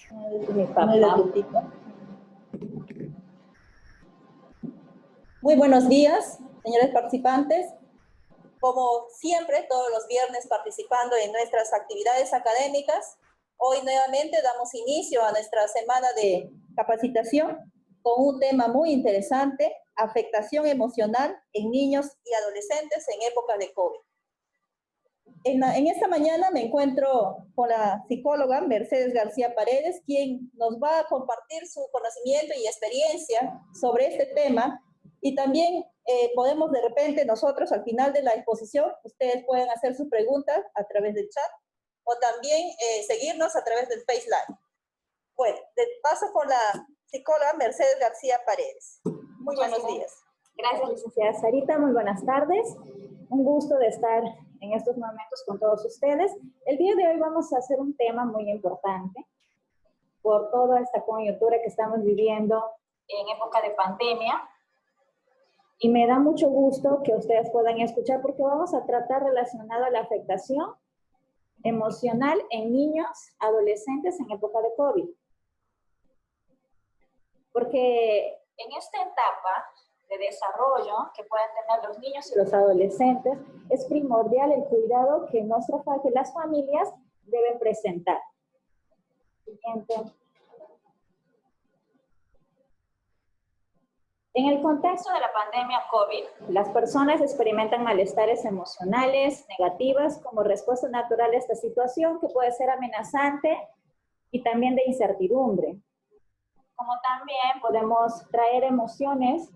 Mi papá. Muy buenos días, señores participantes. Como siempre, todos los viernes participando en nuestras actividades académicas, hoy nuevamente damos inicio a nuestra semana de capacitación con un tema muy interesante: afectación emocional en niños y adolescentes en época de COVID. En esta mañana me encuentro con la psicóloga Mercedes García Paredes, quien nos va a compartir su conocimiento y experiencia sobre este tema. Y también podemos de repente nosotros al final de la exposición, ustedes pueden hacer sus preguntas a través del chat o también seguirnos a través del Face Live. Bueno, paso con la psicóloga Mercedes García Paredes. Muy buenos días. Gracias, licenciada Sarita. Muy buenas tardes. Un gusto de estar en estos momentos con todos ustedes. El día de hoy vamos a hacer un tema muy importante por toda esta coyuntura que estamos viviendo en época de pandemia. Y me da mucho gusto que ustedes puedan escuchar porque vamos a tratar relacionado a la afectación emocional en niños, adolescentes en época de COVID. Porque en esta etapa de desarrollo que pueden tener los niños y los adolescentes, es primordial el cuidado que las familias deben presentar. Siguiente. En el contexto de la pandemia COVID, las personas experimentan malestares emocionales negativas como respuesta natural a esta situación que puede ser amenazante y también de incertidumbre. Como también podemos traer emociones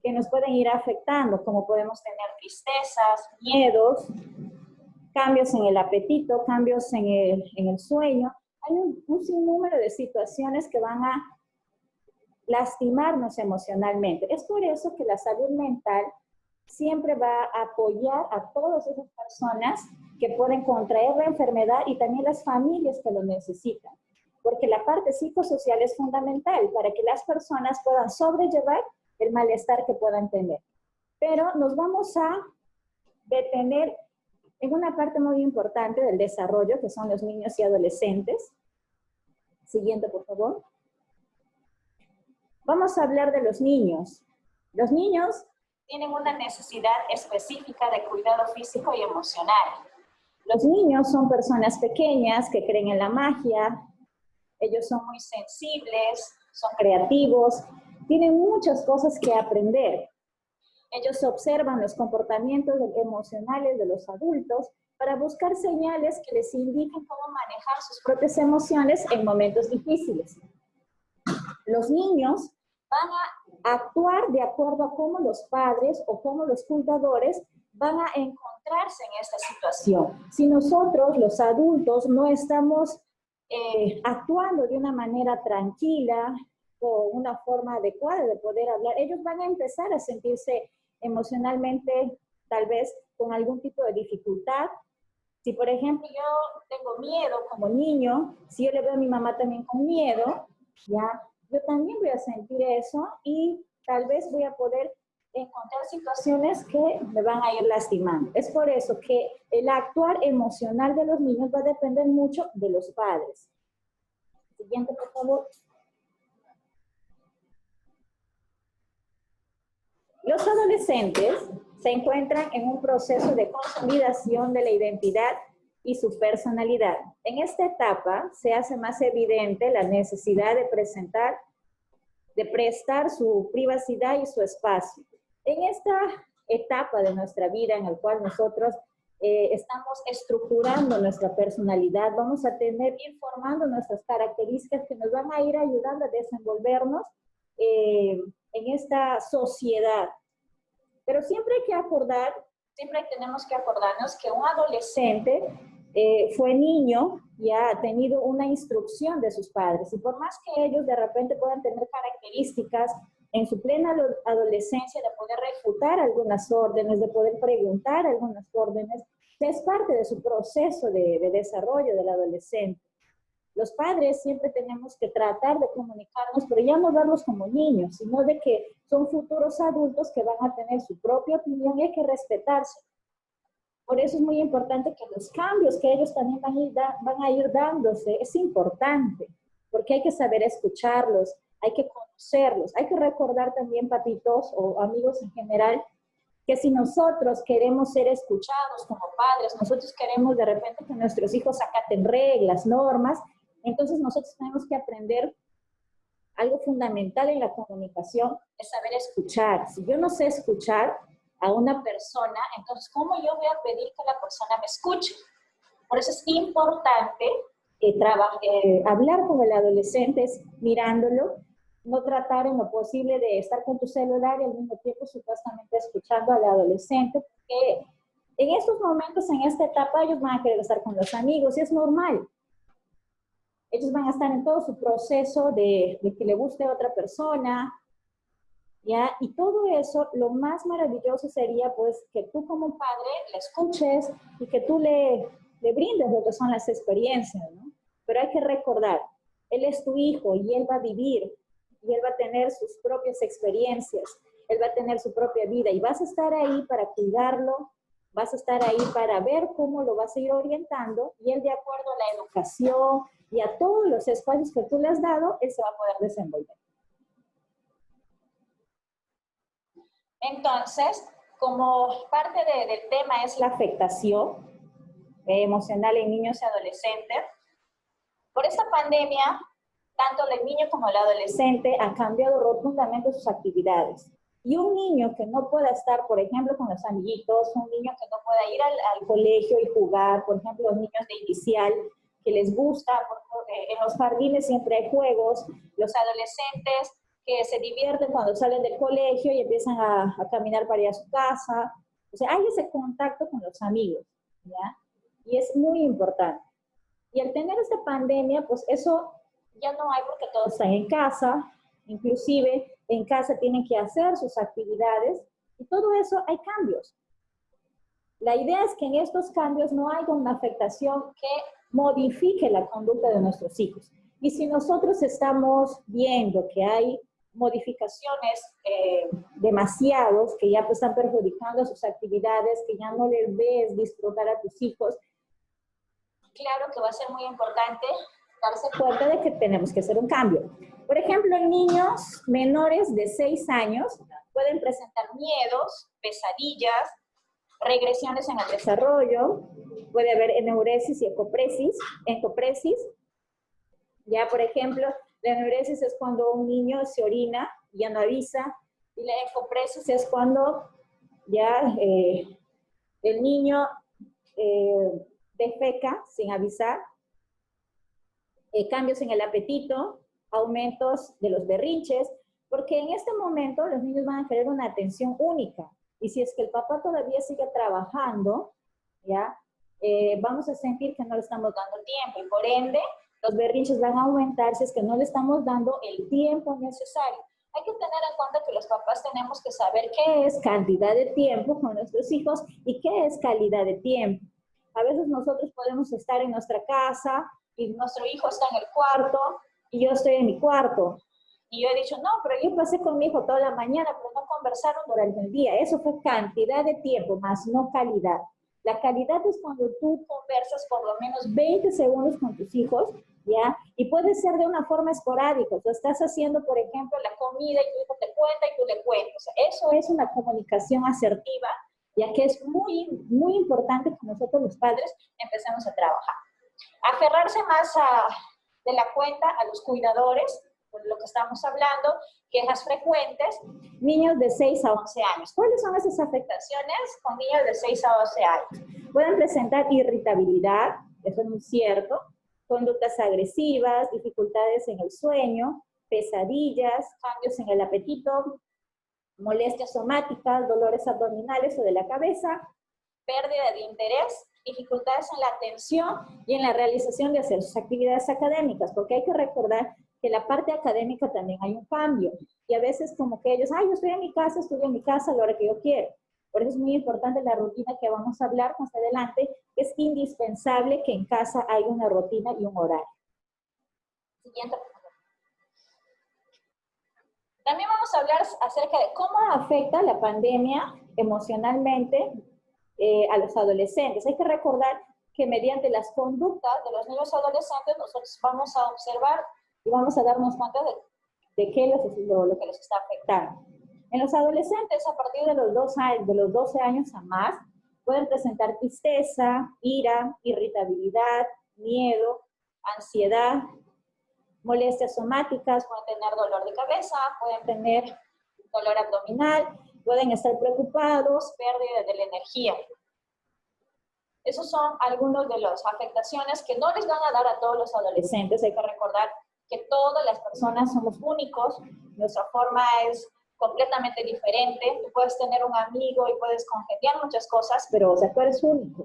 que nos pueden ir afectando, como podemos tener tristezas, miedos, cambios en el apetito, cambios en el sueño. Hay un sinnúmero de situaciones que van a lastimarnos emocionalmente. Es por eso que la salud mental siempre va a apoyar a todas esas personas que pueden contraer la enfermedad y también las familias que lo necesitan. Porque la parte psicosocial es fundamental para que las personas puedan sobrellevar el malestar que puedan tener. Pero nos vamos a detener en una parte muy importante del desarrollo, que son los niños y adolescentes. Siguiente, por favor. Vamos a hablar de los niños. Los niños tienen una necesidad específica de cuidado físico y emocional. Los niños son personas pequeñas que creen en la magia. Ellos son muy sensibles, son creativos, tienen muchas cosas que aprender. Ellos observan los comportamientos emocionales de los adultos para buscar señales que les indiquen cómo manejar sus propias emociones en momentos difíciles. Los niños van a actuar de acuerdo a cómo los padres o cómo los cuidadores van a encontrarse en esta situación. Si nosotros, los adultos, no estamos actuando de una manera tranquila, o una forma adecuada de poder hablar, ellos van a empezar a sentirse emocionalmente tal vez con algún tipo de dificultad. Si por ejemplo yo tengo miedo como niño, si yo le veo a mi mamá también con miedo, ya, yo también voy a sentir eso y tal vez voy a poder encontrar situaciones que me van a ir lastimando. Es por eso que el actuar emocional de los niños va a depender mucho de los padres. Siguiente, por favor. Los adolescentes se encuentran en un proceso de consolidación de la identidad y su personalidad. En esta etapa se hace más evidente la necesidad de prestar su privacidad y su espacio. En esta etapa de nuestra vida en la cual nosotros estamos estructurando nuestra personalidad, vamos a ir formando nuestras características que nos van a ir ayudando a desenvolvernos en esta sociedad. Pero siempre tenemos que acordarnos que un adolescente fue niño y ha tenido una instrucción de sus padres. Y por más que ellos de repente puedan tener características en su plena adolescencia de poder refutar algunas órdenes, de poder preguntar algunas órdenes, es parte de su proceso de desarrollo del adolescente. Los padres siempre tenemos que tratar de comunicarnos, pero ya no verlos como niños, sino de que son futuros adultos que van a tener su propia opinión y hay que respetarse. Por eso es muy importante que los cambios que ellos también van a ir dándose, es importante. porque hay que saber escucharlos, hay que conocerlos, hay que recordar también, papitos o amigos en general, que si nosotros queremos ser escuchados como padres, nosotros queremos de repente que nuestros hijos acaten reglas, normas, entonces nosotros tenemos que aprender algo fundamental en la comunicación, es saber escuchar. Si yo no sé escuchar a una persona, entonces ¿cómo yo voy a pedir que la persona me escuche? Por eso es importante hablar con el adolescente mirándolo, no tratar en lo posible de estar con tu celular y al mismo tiempo supuestamente escuchando al adolescente, porque en estos momentos, en esta etapa, ellos van a querer estar con los amigos y es normal. Ellos van a estar en todo su proceso de que le guste a otra persona, ¿ya? Y todo eso, lo más maravilloso sería pues que tú como padre le escuches y que tú le brindes lo que son las experiencias, ¿no? Pero hay que recordar, él es tu hijo y él va a vivir y él va a tener sus propias experiencias, él va a tener su propia vida y vas a estar ahí para cuidarlo, vas a estar ahí para ver cómo lo vas a ir orientando y él de acuerdo a la educación y a todos los espacios que tú le has dado, él se va a poder desenvolver. Entonces, como parte del tema es la afectación emocional en niños y adolescentes, por esta pandemia, tanto el niño como el adolescente han cambiado rotundamente sus actividades. Y un niño que no pueda estar, por ejemplo, con los amiguitos, un niño que no pueda ir al colegio y jugar, por ejemplo, los niños de inicial, que les gusta, porque en los jardines siempre hay juegos, los adolescentes que se divierten cuando salen del colegio y empiezan a caminar para ir a su casa. O sea, hay ese contacto con los amigos, ¿ya? Y es muy importante. Y al tener esta pandemia, pues eso ya no hay porque todos están en casa, inclusive en casa tienen que hacer sus actividades y todo eso hay cambios. La idea es que en estos cambios no haya una afectación que modifique la conducta de nuestros hijos. Y si nosotros estamos viendo que hay modificaciones demasiados, que ya pues están perjudicando sus actividades, que ya no les ves disfrutar a tus hijos, claro que va a ser muy importante darse cuenta de que tenemos que hacer un cambio. Por ejemplo, en niños menores de 6 años pueden presentar miedos, pesadillas, regresiones en el desarrollo, puede haber enuresis y encopresis. Ya, por ejemplo, la enuresis es cuando un niño se orina y ya no avisa, y la encopresis es cuando ya el niño defeca sin avisar, cambios en el apetito, aumentos de los berrinches, porque en este momento los niños van a querer una atención única. Y si es que el papá todavía sigue trabajando, ¿ya? Vamos a sentir que no le estamos dando tiempo y por ende los berrinches van a aumentar si es que no le estamos dando el tiempo necesario. Hay que tener en cuenta que los papás tenemos que saber qué es cantidad de tiempo con nuestros hijos y qué es calidad de tiempo. A veces nosotros podemos estar en nuestra casa y nuestro hijo está en el cuarto y yo estoy en mi cuarto. Y yo he dicho, no, pero yo pasé con mi hijo toda la mañana, pero no conversaron durante el día. Eso fue cantidad de tiempo, más no calidad. La calidad es cuando tú conversas por lo menos 20 segundos con tus hijos, ¿ya? Y puede ser de una forma esporádica. Tú estás haciendo, por ejemplo, la comida y tu hijo te cuenta y tú le cuentas. O sea, eso es una comunicación asertiva, ya que es muy, muy importante que nosotros los padres empecemos a trabajar. Aferrarse más de la cuenta a los cuidadores, por lo que estamos hablando, quejas frecuentes, niños de 6 a 11 años. ¿Cuáles son esas afectaciones con niños de 6 a 11 años? Pueden presentar irritabilidad, eso es muy cierto, conductas agresivas, dificultades en el sueño, pesadillas, cambios en el apetito, molestias somáticas, dolores abdominales o de la cabeza, pérdida de interés, dificultades en la atención y en la realización de hacer sus actividades académicas, porque hay que recordar que en la parte académica también hay un cambio, y a veces como que ellos, yo estoy en mi casa, estudio en mi casa a la hora que yo quiero. Por eso es muy importante la rutina que vamos a hablar más adelante, que es indispensable que en casa haya una rutina y un horario. Siguiente. También vamos a hablar acerca de cómo afecta la pandemia emocionalmente a los adolescentes. Hay que recordar que mediante las conductas de los niños adolescentes nosotros vamos a observar y vamos a darnos cuenta de qué lo que les está afectando. En los adolescentes, a partir de los 12 años a más, pueden presentar tristeza, ira, irritabilidad, miedo, ansiedad, molestias somáticas, pueden tener dolor de cabeza, pueden tener dolor abdominal, pueden estar preocupados, pérdida de la energía. Esos son algunos de las afectaciones que no les van a dar a todos los adolescentes. Hay que recordar que todas las personas somos únicos, nuestra forma es completamente diferente. Tú puedes tener un amigo y puedes congeniar muchas cosas, pero o sea, tú eres único,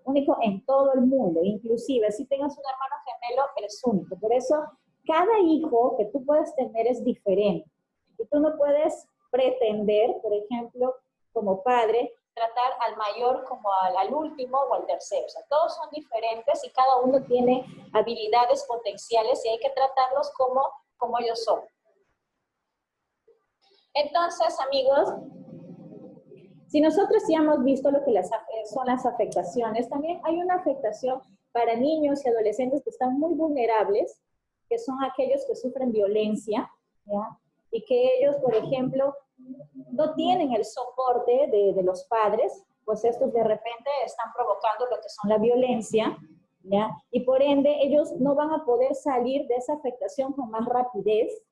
único en todo el mundo. Inclusive, si tengas un hermano gemelo, eres único. Por eso, cada hijo que tú puedes tener es diferente. Y tú no puedes pretender, por ejemplo, como padre, tratar al mayor como al último o al tercero. O sea, todos son diferentes y cada uno tiene habilidades potenciales y hay que tratarlos como ellos son. Entonces, amigos, si nosotros ya hemos visto lo que son las afectaciones, también hay una afectación para niños y adolescentes que están muy vulnerables, que son aquellos que sufren violencia, ¿ya? Y que ellos, por ejemplo, no tienen el soporte de los padres, pues estos de repente están provocando lo que son la violencia, ¿ya? Y por ende ellos no van a poder salir de esa afectación con más rapidez,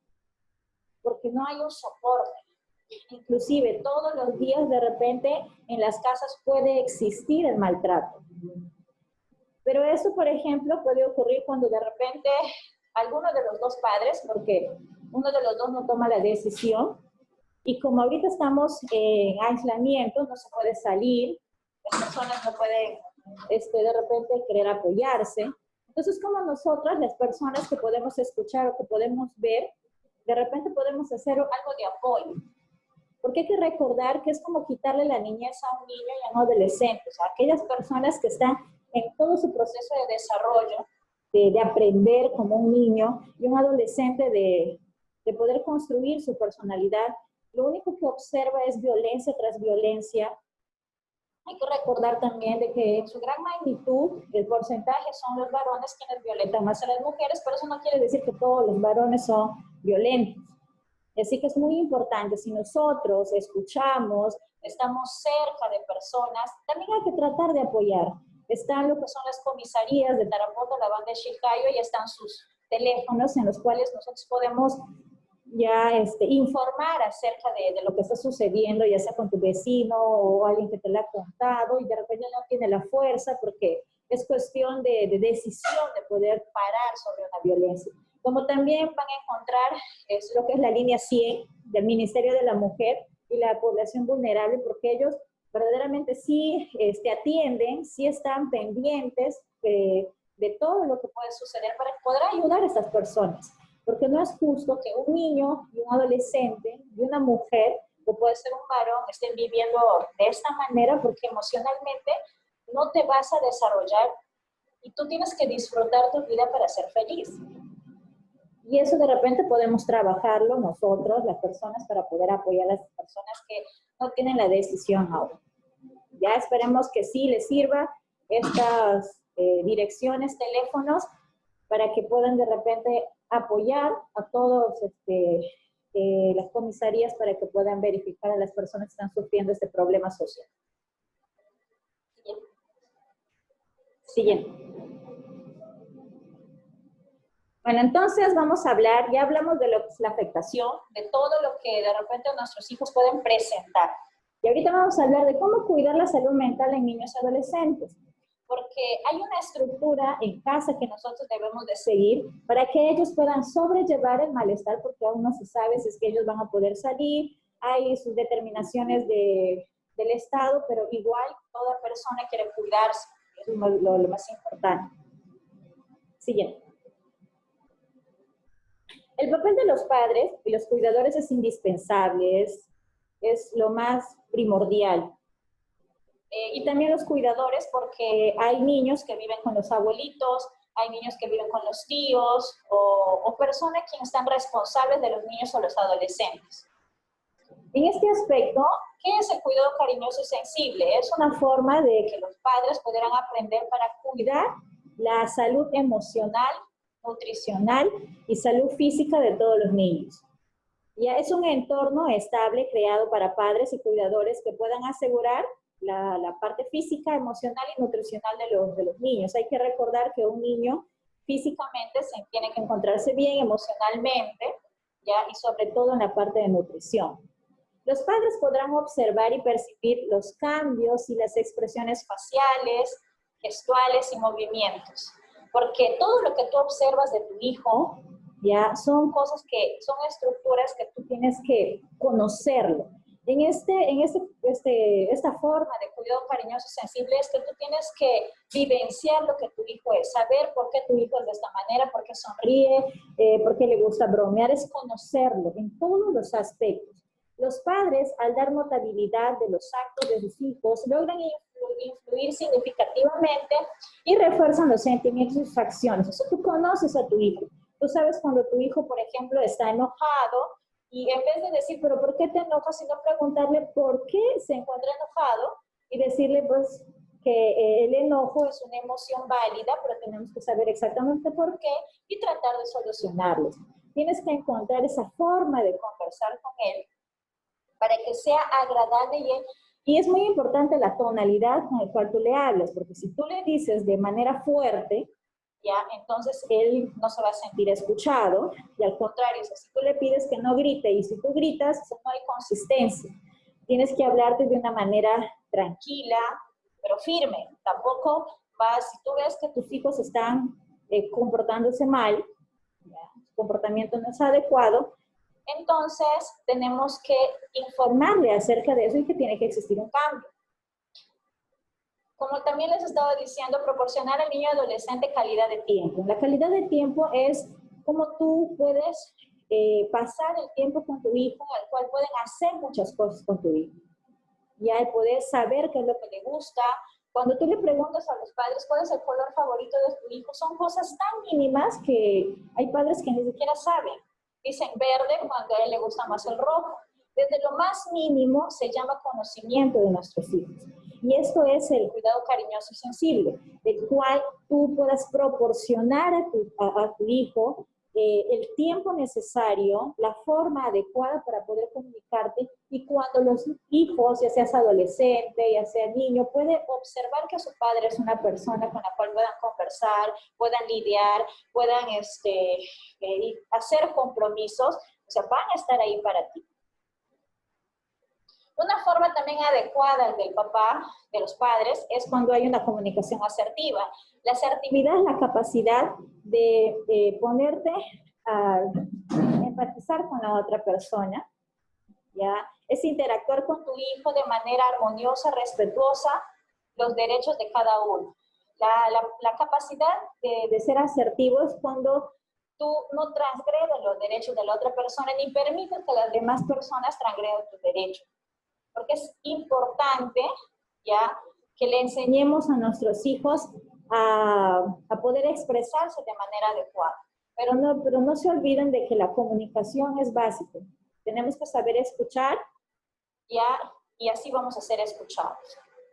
porque no hay un soporte. Inclusive todos los días de repente en las casas puede existir el maltrato. Pero eso, por ejemplo, puede ocurrir cuando de repente alguno de los dos padres, porque uno de los dos no toma la decisión, y como ahorita estamos en aislamiento, no se puede salir, las personas no pueden de repente querer apoyarse. Entonces, como nosotras, las personas que podemos escuchar o que podemos ver, de repente podemos hacer algo de apoyo. Porque hay que recordar que es como quitarle la niñez a un niño y a un adolescente. O sea, aquellas personas que están en todo su proceso de desarrollo, de aprender como un niño, y un adolescente de poder construir su personalidad, lo único que observa es violencia tras violencia. Hay que recordar también de que en su gran magnitud el porcentaje son los varones quienes violentan más a las mujeres, pero eso no quiere decir que todos los varones son violentos. Así que es muy importante, si nosotros escuchamos, estamos cerca de personas, también hay que tratar de apoyar. Están lo que son las comisarías de Tarapoto, la banda de Chilcayo, y están sus teléfonos en los cuales nosotros podemos ya informar acerca de lo que está sucediendo, ya sea con tu vecino o alguien que te lo ha contado y de repente no tiene la fuerza porque es cuestión de decisión de poder parar sobre una violencia. Como también van a encontrar lo que es la línea 100 del Ministerio de la Mujer y la población vulnerable, porque ellos verdaderamente sí atienden, sí están pendientes de todo lo que puede suceder para poder ayudar a estas personas. Porque no es justo que un niño y un adolescente y una mujer, o puede ser un varón, estén viviendo de esta manera porque emocionalmente no te vas a desarrollar y tú tienes que disfrutar tu vida para ser feliz. Y eso de repente podemos trabajarlo nosotros, las personas, para poder apoyar a las personas que no tienen la decisión ahora. Ya esperemos que sí les sirva estas direcciones, teléfonos, para que puedan de repente apoyar a todos las comisarías para que puedan verificar a las personas que están sufriendo este problema social. Siguiente. Bueno, entonces vamos a hablar, ya hablamos de lo que es la afectación, de todo lo que de repente nuestros hijos pueden presentar. Y ahorita vamos a hablar de cómo cuidar la salud mental en niños y adolescentes. Porque hay una estructura en casa que nosotros debemos de seguir para que ellos puedan sobrellevar el malestar, porque aún no se sabe si es que ellos van a poder salir, hay sus determinaciones del Estado, pero igual toda persona quiere cuidarse, eso es lo más importante. Siguiente. El papel de los padres y los cuidadores es indispensable, es lo más primordial. Y también los cuidadores, porque hay niños que viven con los abuelitos, hay niños que viven con los tíos, o personas quienes están responsables de los niños o los adolescentes. En este aspecto, ¿qué es el cuidado cariñoso y sensible? Es una forma de que los padres pudieran aprender para cuidar la salud emocional nutricional y salud física de todos los niños. Ya es un entorno estable creado para padres y cuidadores que puedan asegurar la parte física, emocional y nutricional de los niños. Hay que recordar que un niño físicamente se tiene que encontrarse bien emocionalmente, ¿ya? Y sobre todo en la parte de nutrición. Los padres podrán observar y percibir los cambios y las expresiones faciales, gestuales y movimientos. Porque todo lo que tú observas de tu hijo, ya son cosas que son estructuras que tú tienes que conocerlo. Esta forma de cuidado cariñoso y sensible es que tú tienes que vivenciar lo que tu hijo es, saber por qué tu hijo es de esta manera, por qué sonríe, por qué le gusta bromear, es conocerlo en todos los aspectos. Los padres, al dar notabilidad de los actos de sus hijos, logran influir significativamente y refuerzan los sentimientos y sus acciones. O sea, tú conoces a tu hijo. Tú sabes cuando tu hijo, por ejemplo, está enojado y en vez de decir, pero ¿por qué te enojas? Sino preguntarle por qué se encuentra enojado y decirle, pues, que el enojo es una emoción válida, pero tenemos que saber exactamente por qué y tratar de solucionarlo. Tienes que encontrar esa forma de conversar con él para que sea agradable y es muy importante la tonalidad con la cual tú le hablas, porque si tú le dices de manera fuerte, ya, entonces él no se va a sentir escuchado, y al contrario, si tú le pides que no grite, y si tú gritas, no hay consistencia. Tienes que hablarte de una manera tranquila, pero firme. Tampoco si tú ves que tus hijos están comportándose mal, ya, su comportamiento no es adecuado, entonces tenemos que informarle acerca de eso y que tiene que existir un cambio. Como también les estaba diciendo, proporcionar al niño y adolescente calidad de tiempo. La calidad de tiempo es cómo tú puedes pasar el tiempo con tu hijo, al cual pueden hacer muchas cosas con tu hijo. Ya el poder saber qué es lo que le gusta. Cuando tú le preguntas a los padres cuál es el color favorito de tu hijo, son cosas tan mínimas que hay padres que ni siquiera saben. Dicen verde cuando a él le gusta más el rojo. Desde lo más mínimo se llama conocimiento de nuestros hijos. Y esto es el cuidado cariñoso y sensible, del cual tú puedas proporcionar a tu hijo el tiempo necesario, la forma adecuada para poder comunicarte, y cuando los hijos, ya seas adolescente, ya sea niño, puede observar que su padre es una persona con la cual puedan conversar, puedan lidiar, puedan hacer compromisos, o sea, van a estar ahí para ti. Una forma también adecuada del papá, de los padres, es cuando hay una comunicación asertiva. La asertividad es la capacidad de ponerte a empatizar con la otra persona, ¿ya? Es interactuar con tu hijo de manera armoniosa, respetuosa, los derechos de cada uno. La capacidad de ser asertivo es cuando tú no transgredes los derechos de la otra persona ni permites que las demás personas transgredan tus derechos. Porque es importante, ya, que le enseñemos a nuestros hijos a poder expresarse de manera adecuada. Pero no se olviden de que la comunicación es básica. Tenemos que saber escuchar, ya, y así vamos a ser escuchados.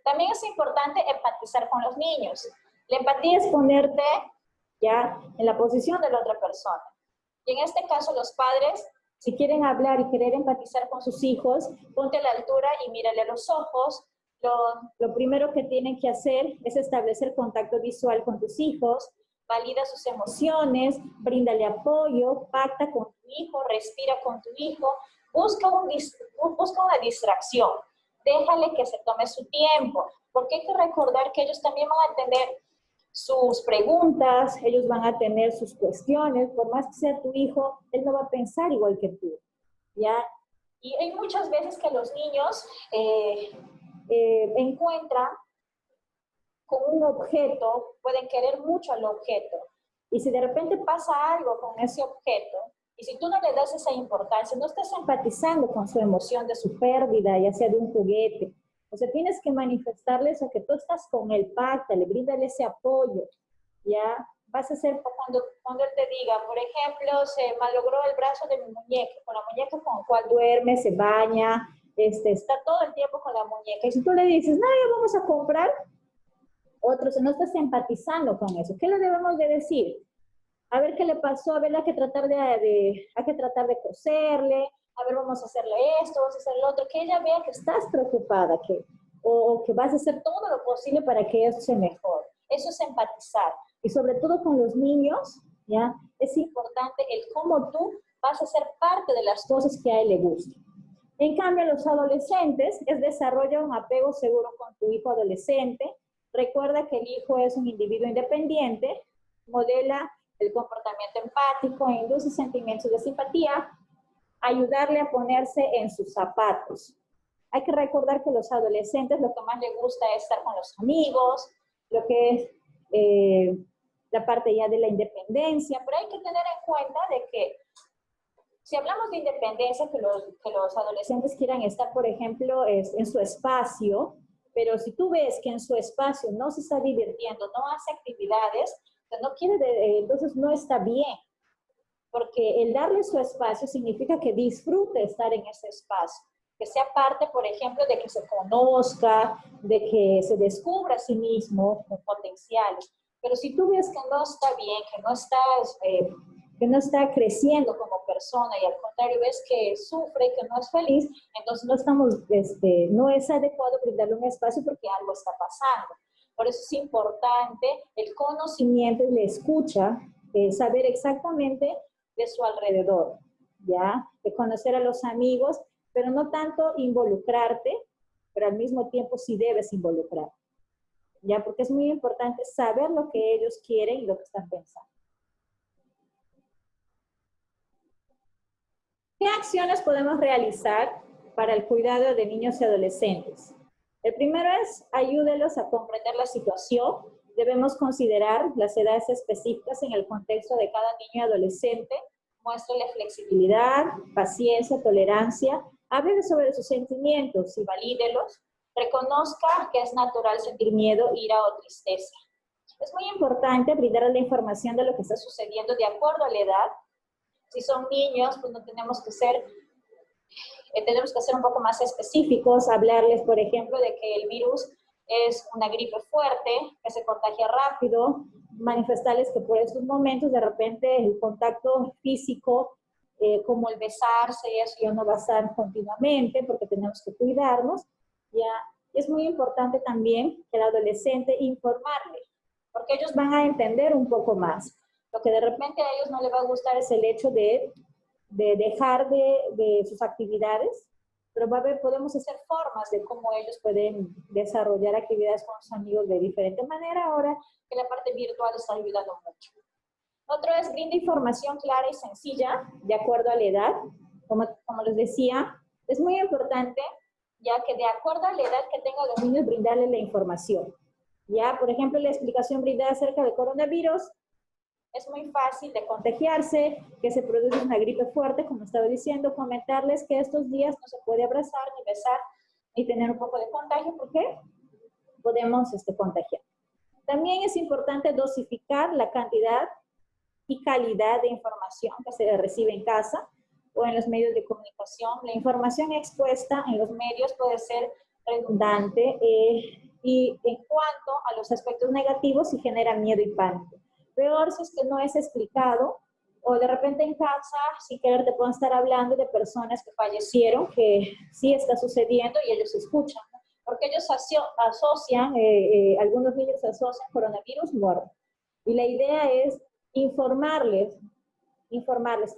También es importante empatizar con los niños. La empatía es ponerte, ya, en la posición de la otra persona. Y en este caso, los padres, si quieren hablar y querer empatizar con sus hijos, ponte a la altura y mírale a los ojos. Lo primero que tienen que hacer es establecer contacto visual con tus hijos, valida sus emociones, bríndale apoyo, pacta con tu hijo, respira con tu hijo, busca una distracción, déjale que se tome su tiempo, porque hay que recordar que ellos también van a tener sus preguntas, ellos van a tener sus cuestiones, por más que sea tu hijo, él no va a pensar igual que tú, ¿ya? Y hay muchas veces que los niños encuentran con un objeto, pueden querer mucho al objeto, y si de repente pasa algo con ese objeto, y si tú no le das esa importancia, no estás empatizando con su emoción de su pérdida, ya sea de un juguete. O sea, tienes que manifestarles a que tú estás con él, pactale, bríndale ese apoyo, ¿ya? Vas a hacer cuando él te diga, por ejemplo, se malogró el brazo de mi muñeca, con la muñeca con la cual duerme, se baña, está todo el tiempo con la muñeca. Y si tú le dices, no, ya vamos a comprar otro, no estás empatizando con eso. ¿Qué le debemos de decir? a ver qué le pasó, a ver, hay que tratar de coserle, a ver, vamos a hacerle esto, vamos a hacer lo otro, que ella vea que estás preocupada, o que vas a hacer todo lo posible para que eso se mejore. Eso es empatizar. Y sobre todo con los niños, ¿ya? Es importante el cómo tú vas a ser parte de las cosas que a él le gustan. En cambio, los adolescentes es desarrolla un apego seguro con tu hijo adolescente. Recuerda que el hijo es un individuo independiente, modela el comportamiento empático, induce sentimientos de simpatía, ayudarle a ponerse en sus zapatos. Hay que recordar que los adolescentes lo que más les gusta es estar con los amigos, lo que es la parte ya de la independencia, pero hay que tener en cuenta de que si hablamos de independencia, que los adolescentes quieran estar, por ejemplo, en su espacio, pero si tú ves que en su espacio no se está divirtiendo, no hace actividades, no quiere, entonces no está bien, porque el darle su espacio significa que disfrute estar en ese espacio, que sea parte, por ejemplo, de que se conozca, de que se descubra a sí mismo con potenciales. Pero si tú ves que no está bien, que no está creciendo como persona y al contrario ves que sufre, que no es feliz, entonces no es adecuado brindarle un espacio porque algo está pasando. Por eso es importante el conocimiento y la escucha, saber exactamente de su alrededor, ¿ya? De conocer a los amigos, pero no tanto involucrarte, pero al mismo tiempo sí debes involucrar, ¿ya? Porque es muy importante saber lo que ellos quieren y lo que están pensando. ¿Qué acciones podemos realizar para el cuidado de niños y adolescentes? El primero es ayúdelos a comprender la situación. Debemos considerar las edades específicas en el contexto de cada niño y adolescente. Muéstrele flexibilidad, paciencia, tolerancia. Hable sobre sus sentimientos y valídelos. Reconozca que es natural sentir miedo, ira o tristeza. Es muy importante brindarles la información de lo que está sucediendo de acuerdo a la edad. Si son niños, pues no tenemos que ser un poco más específicos, hablarles, por ejemplo, de que el virus es una gripe fuerte, que se contagia rápido, manifestarles que por esos momentos, de repente, el contacto físico, como el besarse y eso ya no va a estar continuamente, porque tenemos que cuidarnos, ya. Es muy importante también que el adolescente informarle, porque ellos van a entender un poco más. Lo que de repente a ellos no les va a gustar es el hecho de dejar de sus actividades, pero podemos hacer formas de cómo ellos pueden desarrollar actividades con sus amigos de diferente manera ahora que la parte virtual está ayudando mucho. Otro es brinda información clara y sencilla de acuerdo a la edad. Como les decía, es muy importante ya que de acuerdo a la edad que tengan los niños brindarles la información. Ya, por ejemplo, la explicación brindada acerca del coronavirus. Es muy fácil de contagiarse, que se produce una gripe fuerte, como estaba diciendo, comentarles que estos días no se puede abrazar, ni besar, ni tener un poco de contagio, porque podemos contagiar. También es importante dosificar la cantidad y calidad de información que se recibe en casa o en los medios de comunicación. La información expuesta en los medios puede ser redundante y en cuanto a los aspectos negativos, sí genera miedo y pánico. Peor si es que no es explicado, o de repente en casa, sin querer, te pueden estar hablando de personas que fallecieron, que sí está sucediendo y ellos escuchan, ¿no? Porque ellos asocian, algunos niños asocian coronavirus muerto. Y la idea es informarles,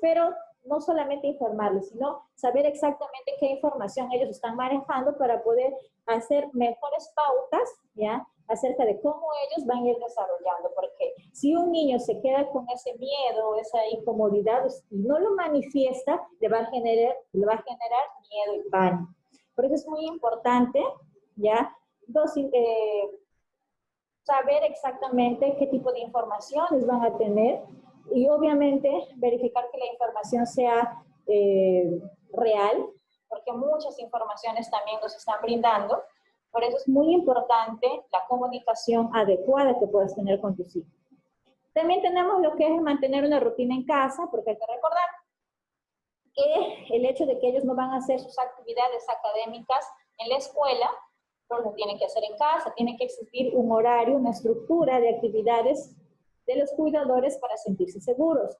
pero no solamente informarles, sino saber exactamente qué información ellos están manejando para poder hacer mejores pautas, ¿ya?, acerca de cómo ellos van a ir desarrollando, porque si un niño se queda con ese miedo, esa incomodidad, y no lo manifiesta, le va a generar miedo y pánico. Por eso es muy importante, ¿ya?, saber exactamente qué tipo de informaciones van a tener y obviamente verificar que la información sea real, porque muchas informaciones también nos están brindando. Por eso es muy importante la comunicación adecuada que puedas tener con tus hijos. También tenemos lo que es mantener una rutina en casa, porque hay que recordar que el hecho de que ellos no van a hacer sus actividades académicas en la escuela, pero lo tienen que hacer en casa. Tiene que existir un horario, una estructura de actividades de los cuidadores para sentirse seguros.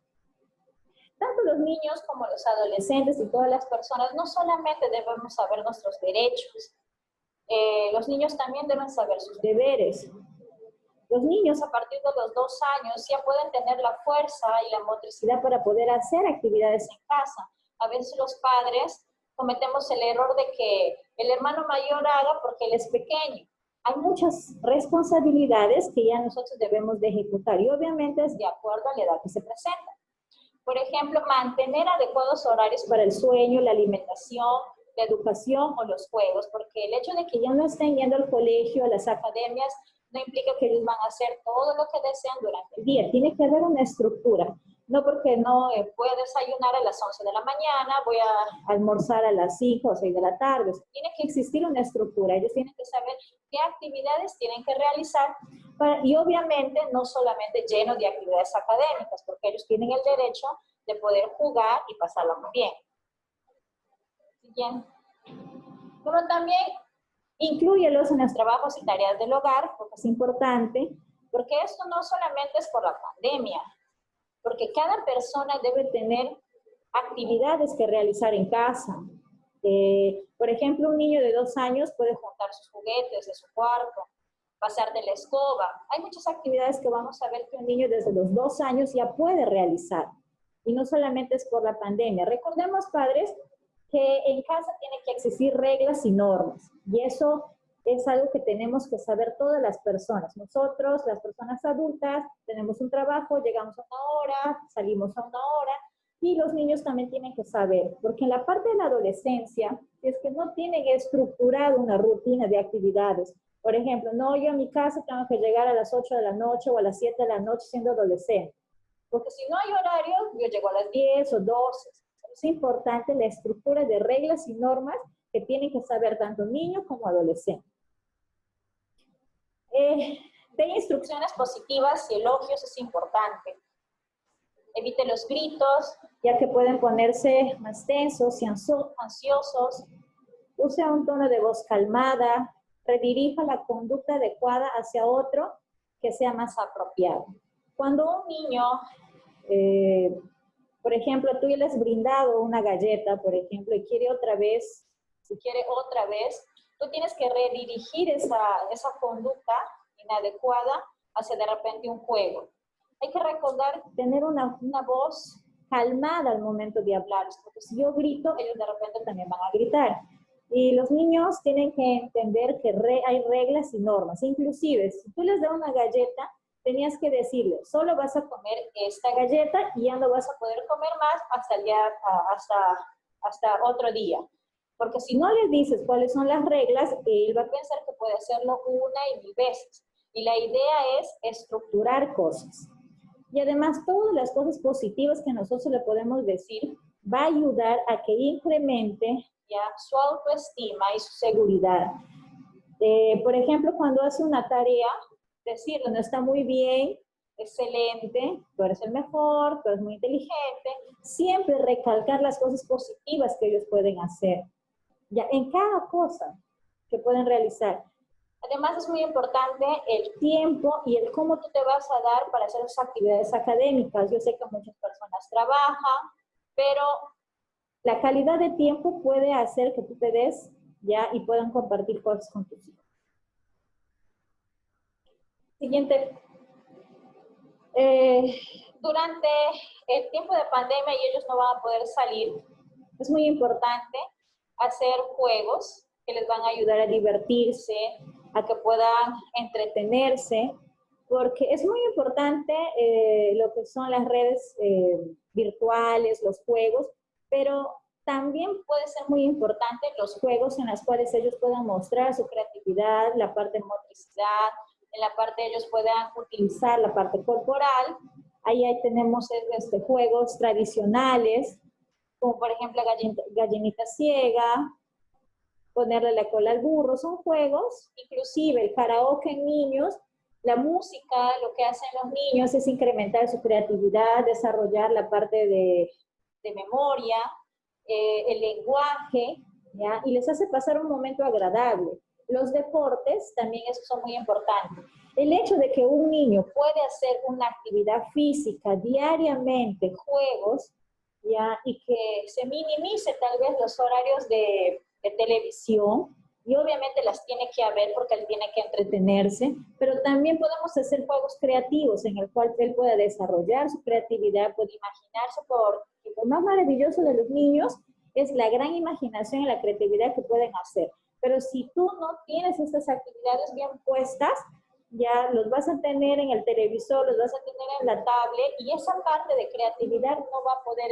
Tanto los niños como los adolescentes y todas las personas no solamente debemos saber nuestros derechos, los niños también deben saber sus deberes. Los niños a partir de los 2 años ya pueden tener la fuerza y la motricidad para poder hacer actividades en casa. A veces los padres cometemos el error de que el hermano mayor haga porque él es pequeño. Hay muchas responsabilidades que ya nosotros debemos de ejecutar y obviamente es de acuerdo a la edad que se presenta. Por ejemplo, mantener adecuados horarios para el sueño, la alimentación, la educación o los juegos, porque el hecho de que ya no estén yendo al colegio, a las academias, no implica que ellos van a hacer todo lo que desean durante el día. Tiene que haber una estructura. No porque no voy a desayunar a las 11 de la mañana, voy a almorzar a las 5 o 6 de la tarde. Tiene que existir una estructura. Ellos tienen que saber qué actividades tienen que realizar y obviamente no solamente lleno de actividades académicas, porque ellos tienen el derecho de poder jugar y pasarlo muy bien. Siguiente. Pero también inclúyelos en los trabajos y tareas del hogar, porque es importante, porque esto no solamente es por la pandemia, porque cada persona debe tener actividades que realizar en casa. Por ejemplo, un niño de 2 años puede juntar sus juguetes de su cuarto, pasar de la escoba. Hay muchas actividades que vamos a ver que un niño desde los 2 años ya puede realizar. Y no solamente es por la pandemia. Recordemos, padres, que en casa tiene que existir reglas y normas. Y eso es algo que tenemos que saber todas las personas. Nosotros, las personas adultas, tenemos un trabajo, llegamos a una hora, salimos a una hora, y los niños también tienen que saber, porque en la parte de la adolescencia es que no tienen estructurado una rutina de actividades. Por ejemplo, no, yo a mi casa tengo que llegar a las 8 de la noche o a las 7 de la noche siendo adolescente. Porque si no hay horario, yo llego a las 10 o 12. Es importante la estructura de reglas y normas que tienen que saber tanto niños como adolescentes. De instrucciones positivas y elogios es importante. Evite los gritos, ya que pueden ponerse más tensos y ansiosos. Use un tono de voz calmada. Redirija la conducta adecuada hacia otro que sea más apropiado. Cuando un niño, por ejemplo, tú le has brindado una galleta, por ejemplo, y quiere otra vez, tú tienes que redirigir esa conducta inadecuada hacia de repente un juego. Hay que recordar tener una voz calmada al momento de hablar, porque si yo grito, ellos de repente también van a gritar. Y los niños tienen que entender que hay reglas y normas. Inclusive, si tú les das una galleta, tenías que decirle, solo vas a comer esta galleta y ya no vas a poder comer más hasta otro día. Porque si no le dices cuáles son las reglas, él va a pensar que puede hacerlo 1 y 1000 veces. Y la idea es estructurar cosas. Y además, todas las cosas positivas que nosotros le podemos decir va a ayudar a que incremente ya su autoestima y su seguridad. Por ejemplo, cuando hace una tarea, decirle, no está muy bien, excelente, tú eres el mejor, tú eres muy inteligente. Siempre recalcar las cosas positivas que ellos pueden hacer, ya en cada cosa que pueden realizar. Además, es muy importante el tiempo y el cómo tú te vas a dar para hacer esas actividades académicas. Yo sé que muchas personas trabajan, pero la calidad de tiempo puede hacer que tú te des ya y puedan compartir cosas con tus hijos. Siguiente. Durante el tiempo de pandemia y ellos no van a poder salir, es muy importante hacer juegos que les van a ayudar a divertirse, a que puedan entretenerse, porque es muy importante lo que son las redes virtuales, los juegos, pero también puede ser muy importante los juegos en los cuales ellos puedan mostrar su creatividad, la parte de motricidad, en la parte ellos puedan utilizar la parte corporal. Ahí tenemos juegos tradicionales, como por ejemplo gallinita ciega, ponerle la cola al burro, son juegos, inclusive el karaoke en niños, la música, lo que hacen los niños es incrementar su creatividad, desarrollar la parte de memoria, el lenguaje, ¿ya? Y les hace pasar un momento agradable. Los deportes también esos son muy importantes. El hecho de que un niño puede hacer una actividad física diariamente, juegos, ¿ya? Y que se minimice tal vez los horarios de televisión, y obviamente las tiene que haber porque él tiene que entretenerse, pero también podemos hacer juegos creativos en el cual él pueda desarrollar su creatividad, puede imaginarse, porque lo más maravilloso de los niños es la gran imaginación y la creatividad que pueden hacer. Pero si tú no tienes estas actividades bien puestas, ya los vas a tener en el televisor, los vas a tener en la tablet, y esa parte de creatividad no va a poder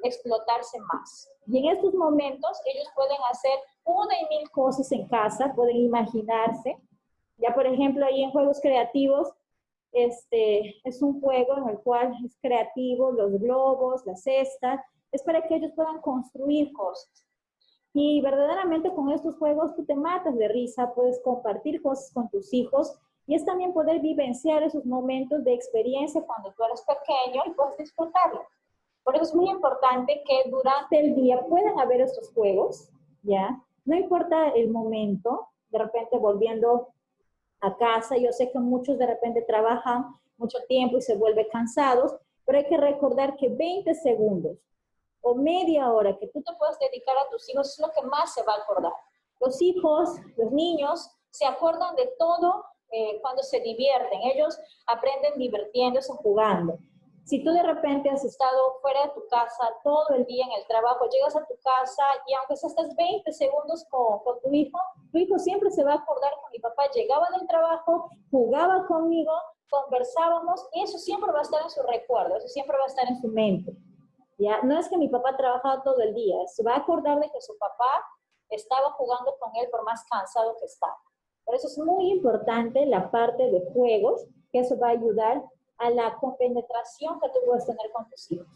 explotarse más. Y en estos momentos ellos pueden hacer una y mil cosas en casa, pueden imaginarse. Ya por ejemplo ahí en juegos creativos, es un juego en el cual es creativo, los globos, las cestas, es para que ellos puedan construir cosas. Y verdaderamente con estos juegos tú te matas de risa, puedes compartir cosas con tus hijos, y es también poder vivenciar esos momentos de experiencia cuando tú eres pequeño y puedes disfrutarlo. Por eso es muy importante que durante el día puedan haber estos juegos, ¿ya? No importa el momento, de repente volviendo a casa, yo sé que muchos de repente trabajan mucho tiempo y se vuelven cansados, pero hay que recordar que 20 segundos o media hora que tú te puedas dedicar a tus hijos es lo que más se va a acordar. Los hijos, los niños, se acuerdan de todo cuando se divierten. Ellos aprenden divirtiéndose, jugando. Si tú de repente has estado fuera de tu casa todo el día en el trabajo, llegas a tu casa y aunque estés 20 segundos con tu hijo siempre se va a acordar que mi papá llegaba del trabajo, jugaba conmigo, conversábamos, y eso siempre va a estar en su recuerdo, eso siempre va a estar en su mente. ¿Ya? No es que mi papá trabajaba todo el día, se va a acordar de que su papá estaba jugando con él por más cansado que estaba. Por eso es muy importante la parte de juegos, que eso va a ayudar a la compenetración que tú puedes tener con tus hijos.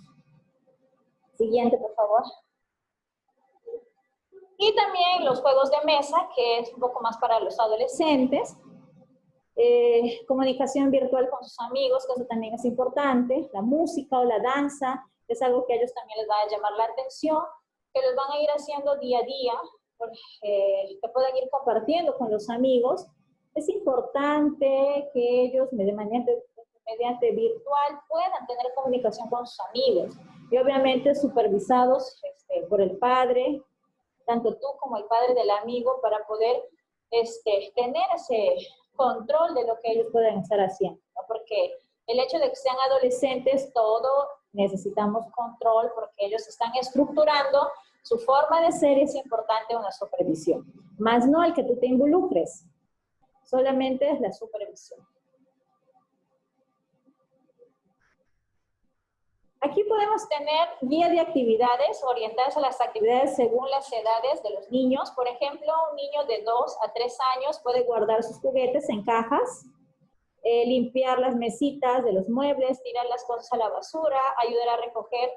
Siguiente, por favor. Y también los juegos de mesa, que es un poco más para los adolescentes. Comunicación virtual con sus amigos, que eso también es importante. La música o la danza, que es algo que a ellos también les va a llamar la atención, que los van a ir haciendo día a día, que puedan ir compartiendo con los amigos. Es importante que ellos, mediante virtual, puedan tener comunicación con sus amigos, y obviamente supervisados por el padre, tanto tú como el padre del amigo, para poder tener ese control de lo que ellos pueden estar haciendo, ¿no? Porque el hecho de que sean adolescentes, todo necesitamos control, porque ellos están estructurando su forma de ser, y es importante una supervisión. Más no el que tú te involucres, solamente es la supervisión. Aquí podemos tener guía de actividades orientadas a las actividades según las edades de los niños. Por ejemplo, un niño de 2 a 3 años puede guardar sus juguetes en cajas, limpiar las mesitas de los muebles, tirar las cosas a la basura, ayudar a recoger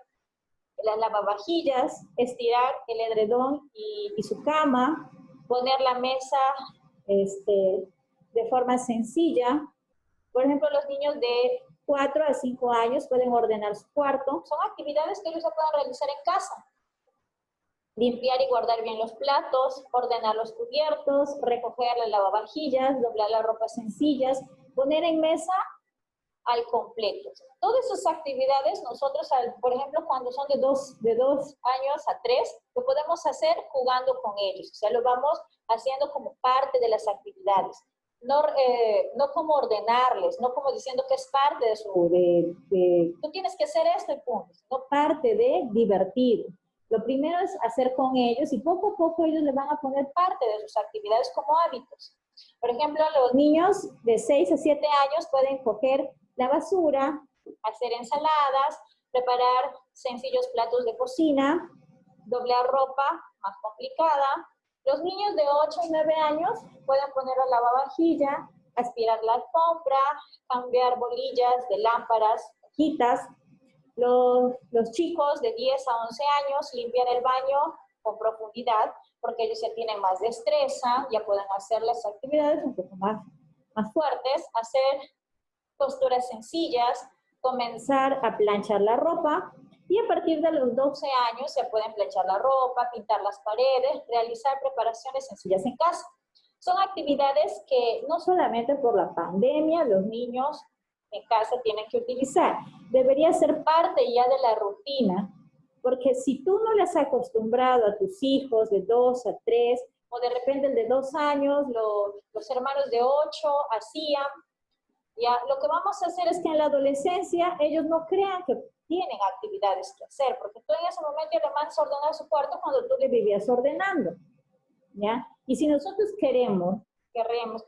las lavavajillas, estirar el edredón y su cama, poner la mesa de forma sencilla. Por ejemplo, los niños de 4 a 5 años pueden ordenar su cuarto. Son actividades que ellos se pueden realizar en casa. Limpiar y guardar bien los platos, ordenar los cubiertos, recoger las lavavajillas, doblar las ropas sencillas, poner en mesa al completo. Todas esas actividades nosotros, por ejemplo, cuando son de dos años a 3, lo podemos hacer jugando con ellos. O sea, lo vamos haciendo como parte de las actividades. No como ordenarles, no como diciendo que es parte de tú tienes que hacer esto y punto, sino parte de divertir. Lo primero es hacer con ellos, y poco a poco ellos le van a poner parte de sus actividades como hábitos. Por ejemplo, los niños de 6 a 7 años pueden coger la basura, hacer ensaladas, preparar sencillos platos de cocina, doblar ropa más complicada. Los niños de 8 y 9 años pueden poner la lavavajilla, aspirar la alfombra, cambiar bolillas de lámparas, hojitas. Los chicos de 10 a 11 años limpian el baño con profundidad, porque ellos ya tienen más destreza, ya pueden hacer las actividades un poco más fuertes, hacer costuras sencillas, comenzar a planchar la ropa, Y a partir de los 12 años se pueden planchar la ropa, pintar las paredes, realizar preparaciones sencillas en casa. Son actividades que no solamente por la pandemia los niños en casa tienen que utilizar. Debería ser parte ya de la rutina, porque si tú no les has acostumbrado a tus hijos de 2 a 3, o de repente el de 2 años, los hermanos de 8 hacían, ya, lo que vamos a hacer es que en la adolescencia ellos no crean que tienen actividades que hacer, porque tú en ese momento ya le mandas a ordenar su cuarto cuando tú le vivías ordenando, ¿ya? Y si nosotros queremos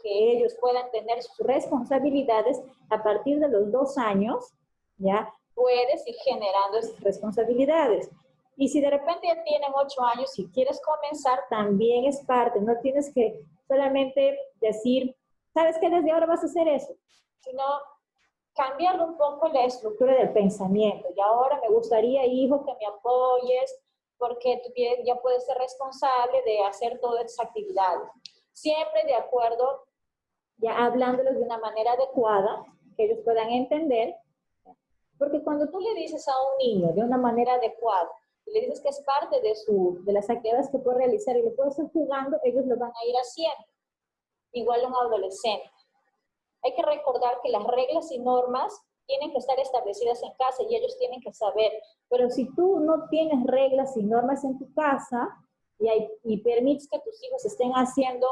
que ellos puedan tener sus responsabilidades a partir de los 2 años, ¿ya? Puedes ir generando esas responsabilidades. Y si de repente ya tienen 8 años y quieres comenzar, también es parte, no tienes que solamente decir, ¿sabes qué? Desde ahora vas a hacer eso, sino cambiar un poco la estructura del pensamiento. Y ahora me gustaría, hijo, que me apoyes, porque tú ya puedes ser responsable de hacer todas esas actividades. Siempre de acuerdo, ya hablándoles de una manera adecuada, que ellos puedan entender, porque cuando tú le dices a un niño de una manera adecuada, y le dices que es parte de las actividades que puede realizar y le puede estar jugando, ellos lo van a ir haciendo. Igual un adolescente. Hay que recordar que las reglas y normas tienen que estar establecidas en casa y ellos tienen que saber. Pero si tú no tienes reglas y normas en tu casa y permites que tus hijos estén haciendo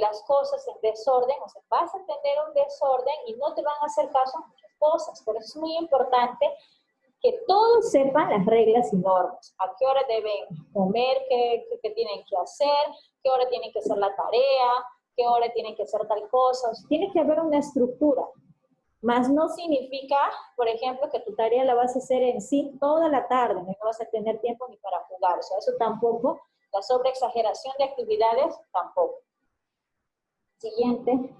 las cosas en desorden, o sea, vas a tener un desorden y no te van a hacer caso a muchas cosas. Por eso es muy importante que todos sepan las reglas y normas. A qué hora deben comer, qué tienen que hacer, qué hora tienen que hacer la tarea, qué hora tienen que hacer tal cosa. O sea, tiene que haber una estructura. Más no significa, por ejemplo, que tu tarea la vas a hacer en sí toda la tarde, no vas a tener tiempo ni para jugar. O sea, eso tampoco. La sobreexageración de actividades, tampoco. Siguiente.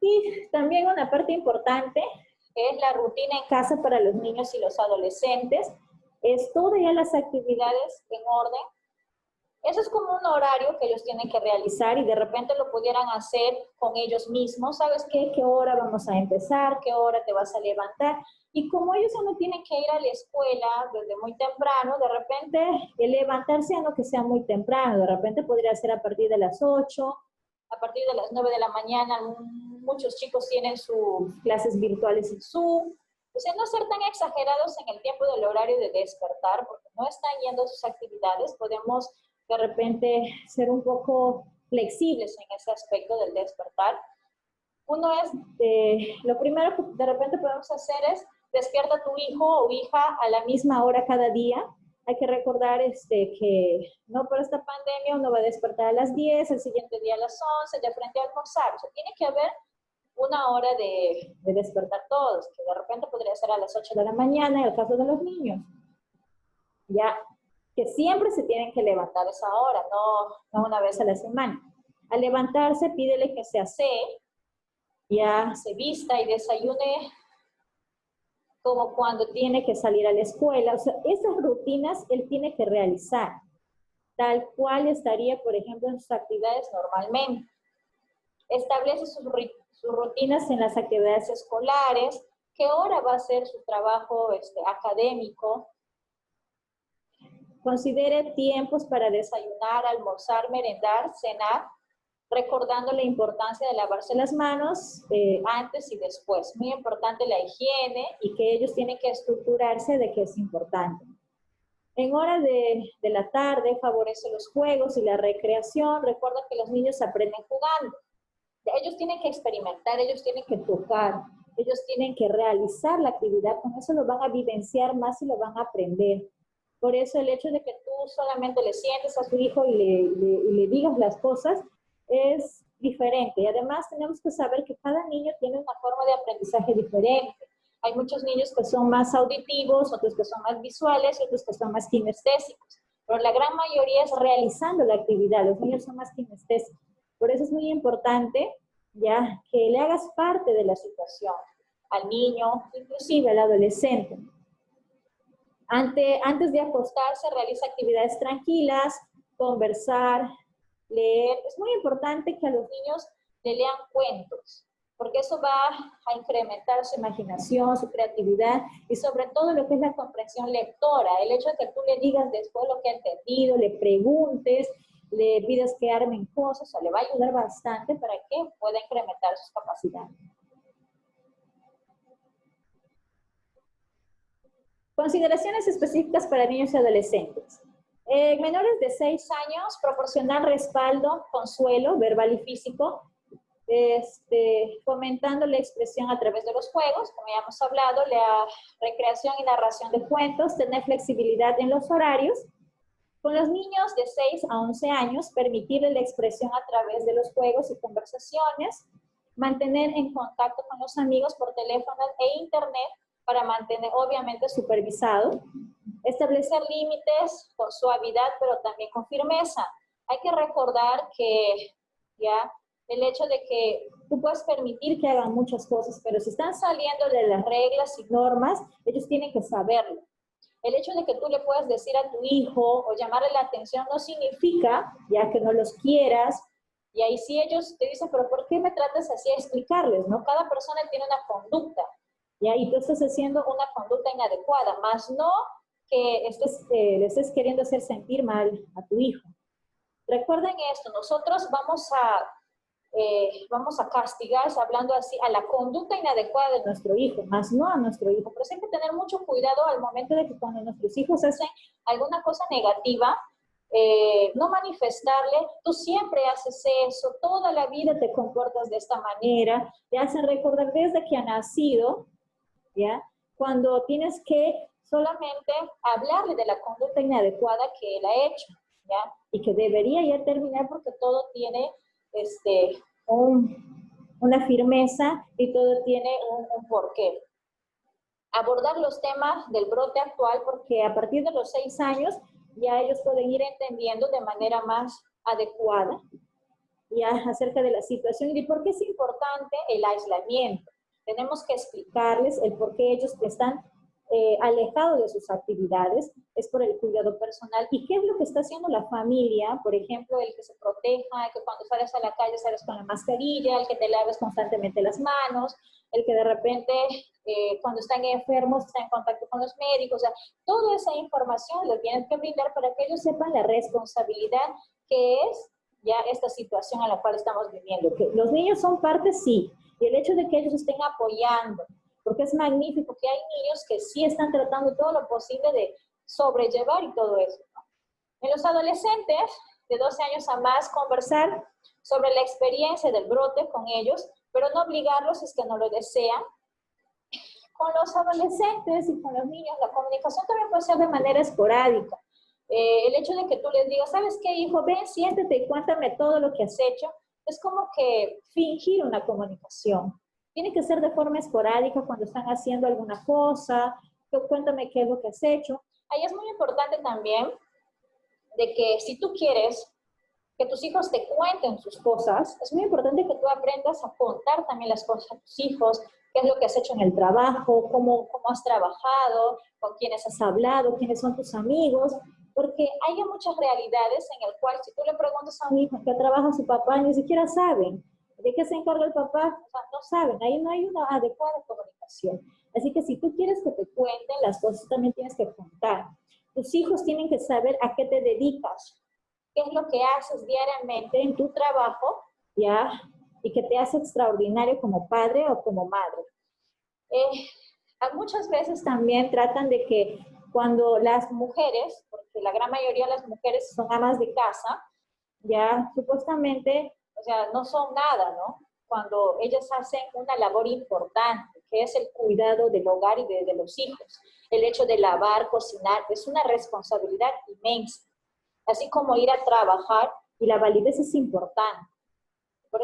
Y también una parte importante es la rutina en casa para los niños y los adolescentes. Es todas ya las actividades en orden. Eso es como un horario que ellos tienen que realizar y de repente lo pudieran hacer con ellos mismos. ¿Sabes qué? ¿Qué hora vamos a empezar? ¿Qué hora te vas a levantar? Y como ellos ya no tienen que ir a la escuela desde muy temprano, de repente el levantarse no que sea muy temprano, de repente podría ser a partir de las 8, a partir de las 9 de la mañana. Muchos chicos tienen sus clases virtuales en Zoom. O sea, no ser tan exagerados en el tiempo del horario de despertar, porque no están yendo a sus actividades. Podemos de repente ser un poco flexibles en ese aspecto del despertar. Uno es, lo primero que de repente podemos hacer es despierta a tu hijo o hija a la misma hora cada día. Hay que recordar que no por esta pandemia uno va a despertar a las 10, el siguiente día a las 11, de frente a almorzar. O sea, tiene que haber una hora de despertar todos, que de repente podría ser a las 8 de la mañana en el caso de los niños. Ya, que siempre se tienen que levantar a esa hora, no una vez a la semana. Al levantarse, pídele que se asee, ya se vista y desayune como cuando tiene que salir a la escuela. O sea, esas rutinas él tiene que realizar, tal cual estaría, por ejemplo, en sus actividades normalmente. Establece sus rutinas en las actividades escolares, qué hora va a ser su trabajo académico. Considere tiempos para desayunar, almorzar, merendar, cenar, recordando la importancia de lavarse las manos antes y después. Muy importante la higiene y que ellos tienen que estructurarse de que es importante. En horas de la tarde favorece los juegos y la recreación. Recuerda que los niños aprenden jugando. Ellos tienen que experimentar, ellos tienen que tocar, ellos tienen que realizar la actividad. Con eso lo van a vivenciar más y lo van a aprender. Por eso el hecho de que tú solamente le sientes a su hijo y le digas las cosas es diferente. Y además tenemos que saber que cada niño tiene una forma de aprendizaje diferente. Hay muchos niños que son más auditivos, otros que son más visuales y otros que son más kinestésicos. Pero la gran mayoría es realizando la actividad. Los niños son más kinestésicos. Por eso es muy importante ya que le hagas parte de la situación al niño, inclusive al adolescente. Antes de acostarse, realiza actividades tranquilas, conversar, leer. Es muy importante que a los niños le lean cuentos, porque eso va a incrementar su imaginación, su creatividad y sobre todo lo que es la comprensión lectora. El hecho de que tú le digas después lo que ha entendido, le preguntes, le pidas que armen cosas, o sea, le va a ayudar bastante para que pueda incrementar sus capacidades. Consideraciones específicas para niños y adolescentes. Menores de 6 años, proporcionar respaldo, consuelo, verbal y físico, fomentando la expresión a través de los juegos, como ya hemos hablado, la recreación y narración de cuentos, tener flexibilidad en los horarios. Con los niños de 6 a 11 años, permitirles la expresión a través de los juegos y conversaciones, mantener en contacto con los amigos por teléfono e internet para mantener, obviamente, supervisado, establecer límites con suavidad, pero también con firmeza. Hay que recordar que ya el hecho de que tú puedes permitir que hagan muchas cosas, pero si están saliendo de las reglas y normas, ellos tienen que saberlo. El hecho de que tú le puedas decir a tu hijo o llamarle la atención no significa ya que no los quieras. Y ahí sí ellos te dicen, pero ¿por qué me tratas así? A explicarles, ¿no? Cada persona tiene una conducta, ¿ya? Y tú estás haciendo una conducta inadecuada, más no que le estés queriendo hacer sentir mal a tu hijo. Recuerden esto, nosotros vamos a castigar, hablando así, a la conducta inadecuada de nuestro hijo, más no a nuestro hijo. Pero sí hay que tener mucho cuidado al momento de que cuando nuestros hijos hacen alguna cosa negativa, no manifestarle, tú siempre haces eso, toda la vida te comportas de esta manera, te hacen recordar desde que ha nacido, ¿ya? Cuando tienes que solamente hablarle de la conducta inadecuada que él ha hecho, ¿ya? Y que debería ya terminar porque todo tiene una firmeza y todo tiene un porqué. Abordar los temas del brote actual porque a partir de los 6 años ya ellos pueden ir entendiendo de manera más adecuada ya acerca de la situación y de por qué es importante el aislamiento. Tenemos que explicarles el por qué ellos están alejados de sus actividades, es por el cuidado personal. ¿Y qué es lo que está haciendo la familia? Por ejemplo, el que se proteja, el que cuando sales a la calle sales con la mascarilla, el que te laves constantemente las manos, el que de repente cuando están enfermos está en contacto con los médicos. O sea, toda esa información lo tienes que brindar para que ellos sepan la responsabilidad que es ya esta situación a la cual estamos viviendo. Que los niños son parte, sí, y el hecho de que ellos estén apoyando, porque es magnífico que hay niños que sí están tratando todo lo posible de sobrellevar y todo eso, ¿no? En los adolescentes de 12 años a más, conversar sobre la experiencia del brote con ellos, pero no obligarlos si es que no lo desean. Con los adolescentes y con los niños, la comunicación también puede ser de manera esporádica. El hecho de que tú les digas, ¿sabes qué, hijo? Ven, siéntate y cuéntame todo lo que has hecho, es como que fingir una comunicación. Tiene que ser de forma esporádica cuando están haciendo alguna cosa, cuéntame qué es lo que has hecho. Ahí es muy importante también de que si tú quieres que tus hijos te cuenten sus cosas, es muy importante que tú aprendas a contar también las cosas a tus hijos, qué es lo que has hecho en el trabajo, cómo has trabajado, con quiénes has hablado, quiénes son tus amigos, porque hay muchas realidades en el cual si tú le preguntas a un hijo en qué trabaja su papá, ni siquiera saben. ¿De qué se encarga el papá? O sea, no saben, ahí no hay una adecuada comunicación. Así que si tú quieres que te cuenten las cosas, también tienes que contar. Tus hijos tienen que saber a qué te dedicas, qué es lo que haces diariamente en tu trabajo, ¿ya? Y que te hace extraordinario como padre o como madre. Muchas veces también tratan de que cuando las mujeres, porque la gran mayoría de las mujeres son amas de casa, ya supuestamente, o sea, no son nada, ¿no? Cuando ellas hacen una labor importante, que es el cuidado del hogar y de los hijos. El hecho de lavar, cocinar, es una responsabilidad inmensa. Así como ir a trabajar, y la validez es importante. Por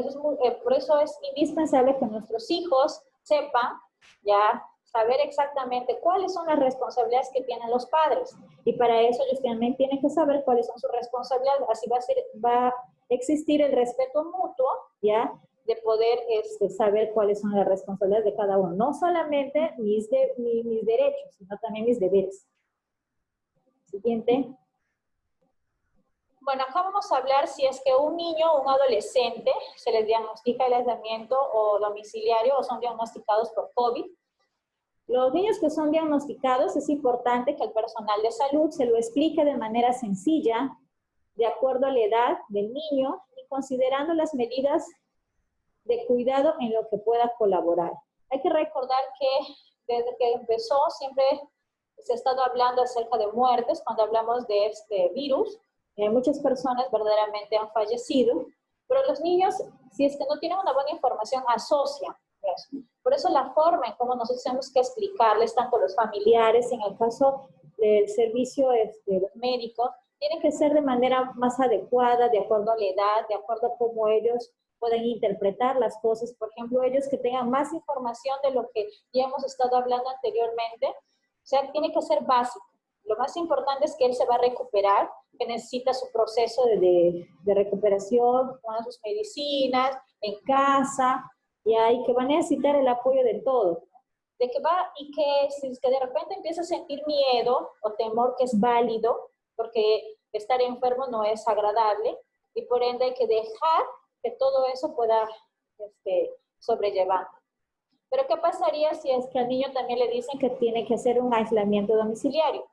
eso es indispensable que nuestros hijos sepan, ya, saber exactamente cuáles son las responsabilidades que tienen los padres. Y para eso ellos también tienen que saber cuáles son sus responsabilidades. Así va a existir el respeto mutuo, ya, de poder saber cuáles son las responsabilidades de cada uno. No solamente mis derechos, sino también mis deberes. Siguiente. Bueno, acá vamos a hablar si es que un niño o un adolescente se les diagnostica el aislamiento o domiciliario o son diagnosticados por COVID. Los niños que son diagnosticados es importante que el personal de salud se lo explique de manera sencilla, de acuerdo a la edad del niño y considerando las medidas de cuidado en lo que pueda colaborar. Hay que recordar que desde que empezó siempre se ha estado hablando acerca de muertes cuando hablamos de este virus. Muchas personas verdaderamente han fallecido, pero los niños, si es que no tienen una buena información, asocian eso. Por eso la forma en cómo nosotros tenemos que explicarles, tanto los familiares, en el caso del servicio de los médicos, tiene que ser de manera más adecuada, de acuerdo a la edad, de acuerdo a cómo ellos pueden interpretar las cosas. Por ejemplo, ellos que tengan más información de lo que ya hemos estado hablando anteriormente, o sea, tiene que ser básico. Lo más importante es que él se va a recuperar, que necesita su proceso de recuperación, con sus medicinas, en casa, y que va a necesitar el apoyo de todos. De que va y que si es que de repente empieza a sentir miedo o temor, que es válido, porque estar enfermo no es agradable, y por ende hay que dejar que todo eso pueda sobrellevar. Pero ¿qué pasaría si es que al niño también le dicen que tiene que hacer un aislamiento domiciliario?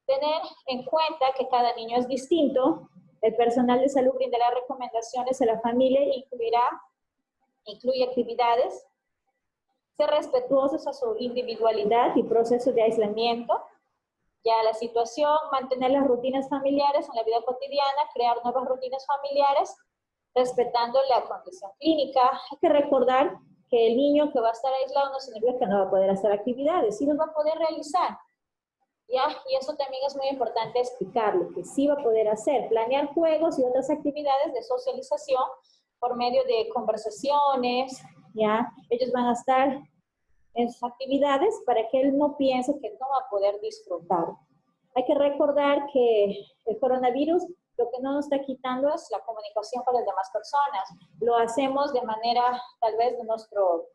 Tener en cuenta que cada niño es distinto, el personal de salud brindará recomendaciones a la familia e incluye actividades, ser respetuosos a su individualidad y proceso de aislamiento, ya la situación, mantener las rutinas familiares en la vida cotidiana, crear nuevas rutinas familiares, respetando la condición clínica. Hay que recordar que el niño que va a estar aislado no significa que no va a poder hacer actividades, sí los va a poder realizar. ¿Ya? Y eso también es muy importante explicarlo, que sí va a poder hacer, planear juegos y otras actividades de socialización por medio de conversaciones, ¿ya? Ellos van a estar en sus actividades para que él no piense que no va a poder disfrutar. Hay que recordar que el coronavirus lo que no nos está quitando es la comunicación con las demás personas. Lo hacemos de manera tal vez de nuestro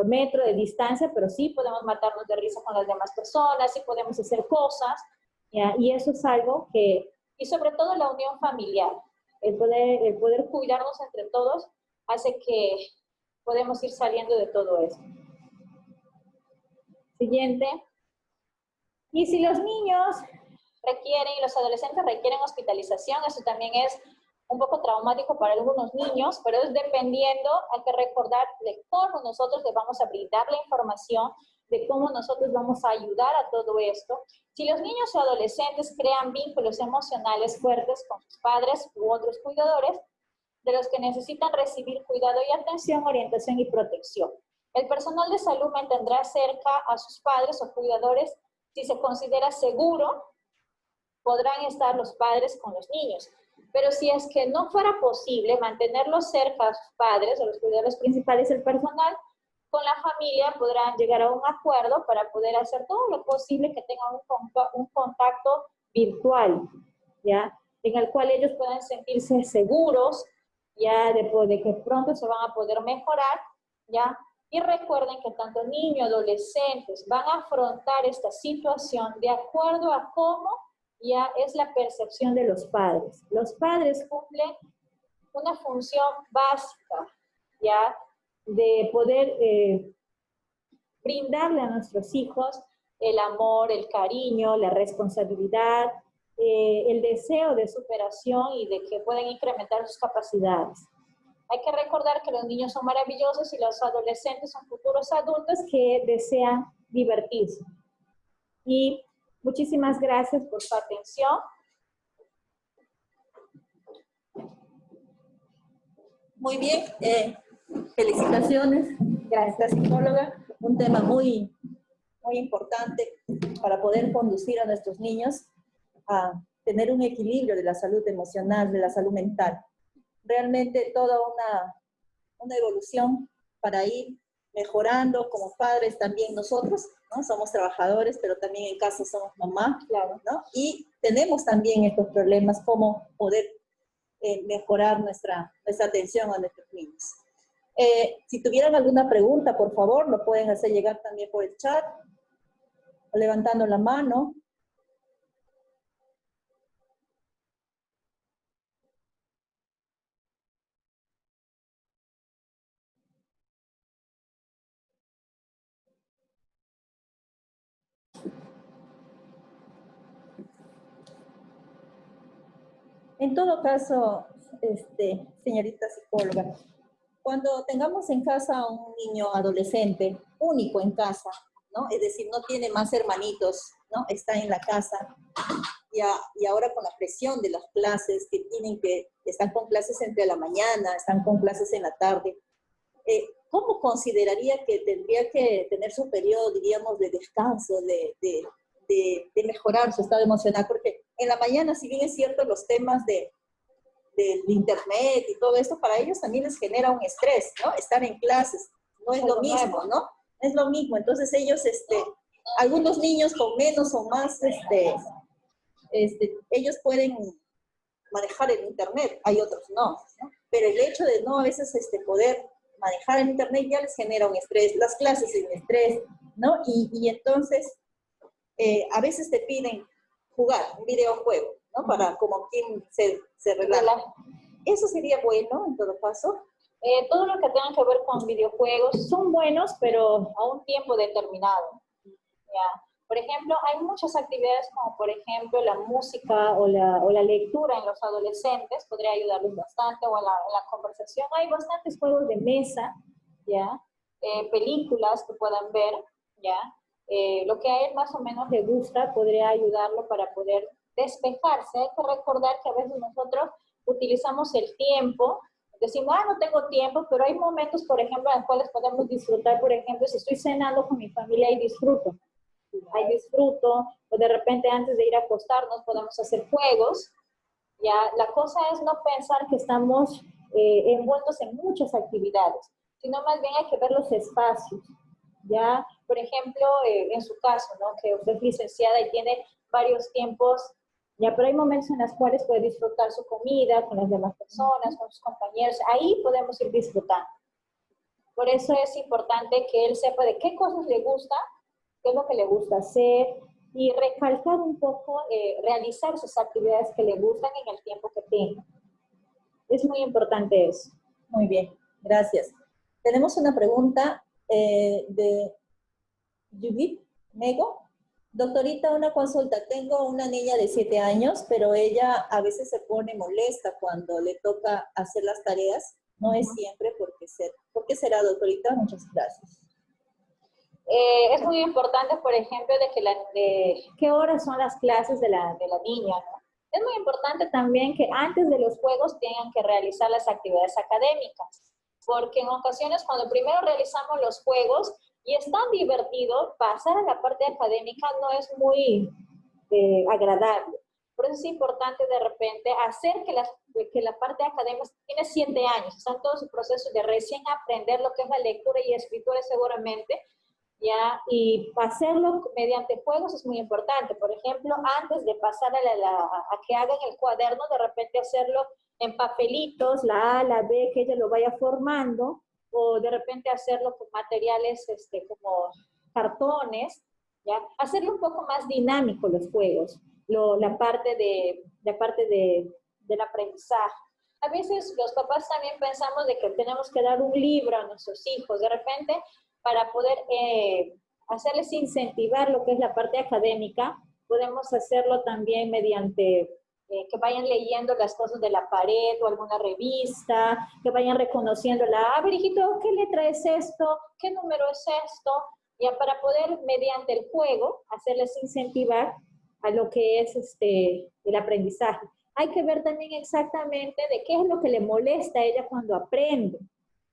metro de distancia, pero sí podemos matarnos de risa con las demás personas, sí podemos hacer cosas, ¿ya? Y eso es algo que, y sobre todo la unión familiar, el poder cuidarnos entre todos hace que podemos ir saliendo de todo eso. Siguiente. Y si los niños requieren, y los adolescentes requieren hospitalización, eso también es un poco traumático para algunos niños, pero es dependiendo, hay que recordar de cómo nosotros les vamos a brindar la información, de cómo nosotros vamos a ayudar a todo esto. Si los niños o adolescentes crean vínculos emocionales fuertes con sus padres u otros cuidadores, de los que necesitan recibir cuidado y atención, orientación y protección. El personal de salud mantendrá cerca a sus padres o cuidadores si se considera seguro. Podrán estar los padres con los niños. Pero si es que no fuera posible mantenerlos cerca a sus padres o los cuidadores principales, el personal con la familia podrán llegar a un acuerdo para poder hacer todo lo posible que tengan un contacto virtual, ¿ya? En el cual ellos puedan sentirse seguros, ya de que pronto se van a poder mejorar, ¿ya? Y recuerden que tanto niños, adolescentes van a afrontar esta situación de acuerdo a cómo ya es la percepción de los padres. Los padres cumplen una función básica, ya, de poder brindarle a nuestros hijos el amor, el cariño, la responsabilidad, el deseo de superación y de que puedan incrementar sus capacidades. Hay que recordar que los niños son maravillosos y los adolescentes son futuros adultos que desean divertirse. Y muchísimas gracias por su atención. Muy bien, felicitaciones. Gracias, psicóloga. Un tema muy importante para poder conducir a nuestros niños a tener un equilibrio de la salud emocional, de la salud mental. Realmente toda una evolución para ir mejorando como padres también nosotros, ¿no? Somos trabajadores, pero también en casa somos mamá, claro, ¿no? Y tenemos también estos problemas, cómo poder mejorar nuestra atención a nuestros niños. Si tuvieran alguna pregunta, por favor, lo pueden hacer llegar también por el chat, levantando la mano. En todo caso, señorita psicóloga, cuando tengamos en casa a un niño adolescente único en casa, ¿no? Es decir, no tiene más hermanitos, ¿no? Está en la casa y ahora con la presión de las clases están con clases entre la mañana, están con clases en la tarde, ¿cómo consideraría que tendría que tener su periodo, diríamos, de descanso, de mejorar su estado emocional? Porque en la mañana, si bien es cierto, los temas del internet y todo esto, para ellos también les genera un estrés, ¿no? Estar en clases, no es lo mismo, ¿no? Es lo mismo. Entonces ellos, algunos niños con menos o más, ellos pueden manejar el internet, hay otros no, ¿no? Pero el hecho de no a veces poder manejar el internet ya les genera un estrés, las clases en estrés, ¿no? Y entonces a veces te piden jugar un videojuego, ¿no? Para como quien se relaja. ¿Eso sería bueno en todo caso? Todo lo que tenga que ver con videojuegos son buenos, pero a un tiempo determinado. ¿Ya? Por ejemplo, hay muchas actividades como por ejemplo la música o la lectura en los adolescentes, podría ayudarles bastante, o en la conversación. Hay bastantes juegos de mesa, ¿ya? Películas que puedan ver, ¿ya? Lo que a él más o menos le gusta podría ayudarlo para poder despejarse. Hay que recordar que a veces nosotros utilizamos el tiempo, decimos, no tengo tiempo, pero hay momentos, por ejemplo, en los cuales podemos disfrutar. Por ejemplo, si estoy cenando con mi familia y disfruto, o de repente antes de ir a acostarnos podemos hacer juegos. Ya, la cosa es no pensar que estamos envueltos en muchas actividades, sino más bien hay que ver los espacios. Ya, por ejemplo, en su caso, ¿no? Que usted es licenciada y tiene varios tiempos, ya, pero hay momentos en los cuales puede disfrutar su comida con las demás personas, con sus compañeros, ahí podemos ir disfrutando. Por eso es importante que él sepa de qué cosas le gusta, qué es lo que le gusta hacer, y recalcar un poco, realizar sus actividades que le gustan en el tiempo que tenga. Es muy importante eso. Muy bien, gracias. Tenemos una pregunta de Judith Mego. Doctorita, una consulta. Tengo una niña de 7 años, pero ella a veces se pone molesta cuando le toca hacer las tareas. No es siempre. ¿Por qué será, doctorita? Muchas gracias. Es muy importante, por ejemplo, de qué horas son las clases de la niña, ¿no? Es muy importante también que antes de los juegos tengan que realizar las actividades académicas, porque en ocasiones cuando primero realizamos los juegos y es tan divertido, pasar a la parte académica no es muy agradable. Por eso es importante de repente hacer que la parte académica tiene 7 años, está en todo su proceso de recién aprender lo que es la lectura y escritura seguramente, ¿ya? Y hacerlo mediante juegos es muy importante. Por ejemplo, antes de pasar a que hagan el cuaderno, de repente hacerlo en papelitos, la A, la B, que ella lo vaya formando, o de repente hacerlo con materiales como cartones, ¿ya? Hacerlo un poco más dinámico los juegos, la parte del aprendizaje. A veces los papás también pensamos de que tenemos que dar un libro a nuestros hijos, de repente para poder hacerles incentivar lo que es la parte académica, podemos hacerlo también mediante que vayan leyendo las cosas de la pared o alguna revista, que vayan reconociéndola. A ver, hijito, ¿qué letra es esto? ¿Qué número es esto? Ya para poder, mediante el juego, hacerles incentivar a lo que es el aprendizaje. Hay que ver también exactamente de qué es lo que le molesta a ella cuando aprende.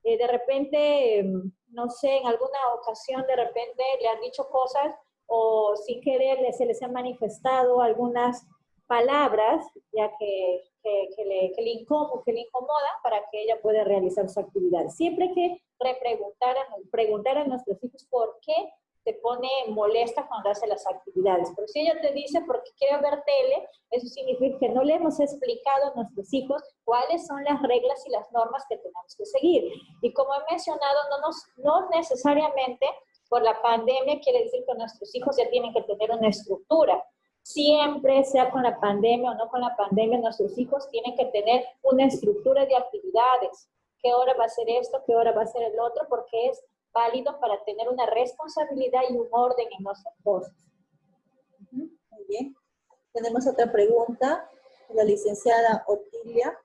De repente, no sé, en alguna ocasión de repente le han dicho cosas o sin querer se les han manifestado algunas palabras ya que le incomoda para que ella pueda realizar su actividad. Siempre hay que preguntar a nuestros hijos por qué se pone molesta cuando hace las actividades. Pero si ella te dice porque quiere ver tele, eso significa que no le hemos explicado a nuestros hijos cuáles son las reglas y las normas que tenemos que seguir. Y como he mencionado, no necesariamente por la pandemia quiere decir que nuestros hijos ya tienen que tener una estructura. Siempre, sea con la pandemia o no con la pandemia, nuestros hijos tienen que tener una estructura de actividades. ¿Qué hora va a ser esto? ¿Qué hora va a ser el otro? Porque es válido para tener una responsabilidad y un orden en nuestras cosas. Muy bien. Tenemos otra pregunta La licenciada Otilia.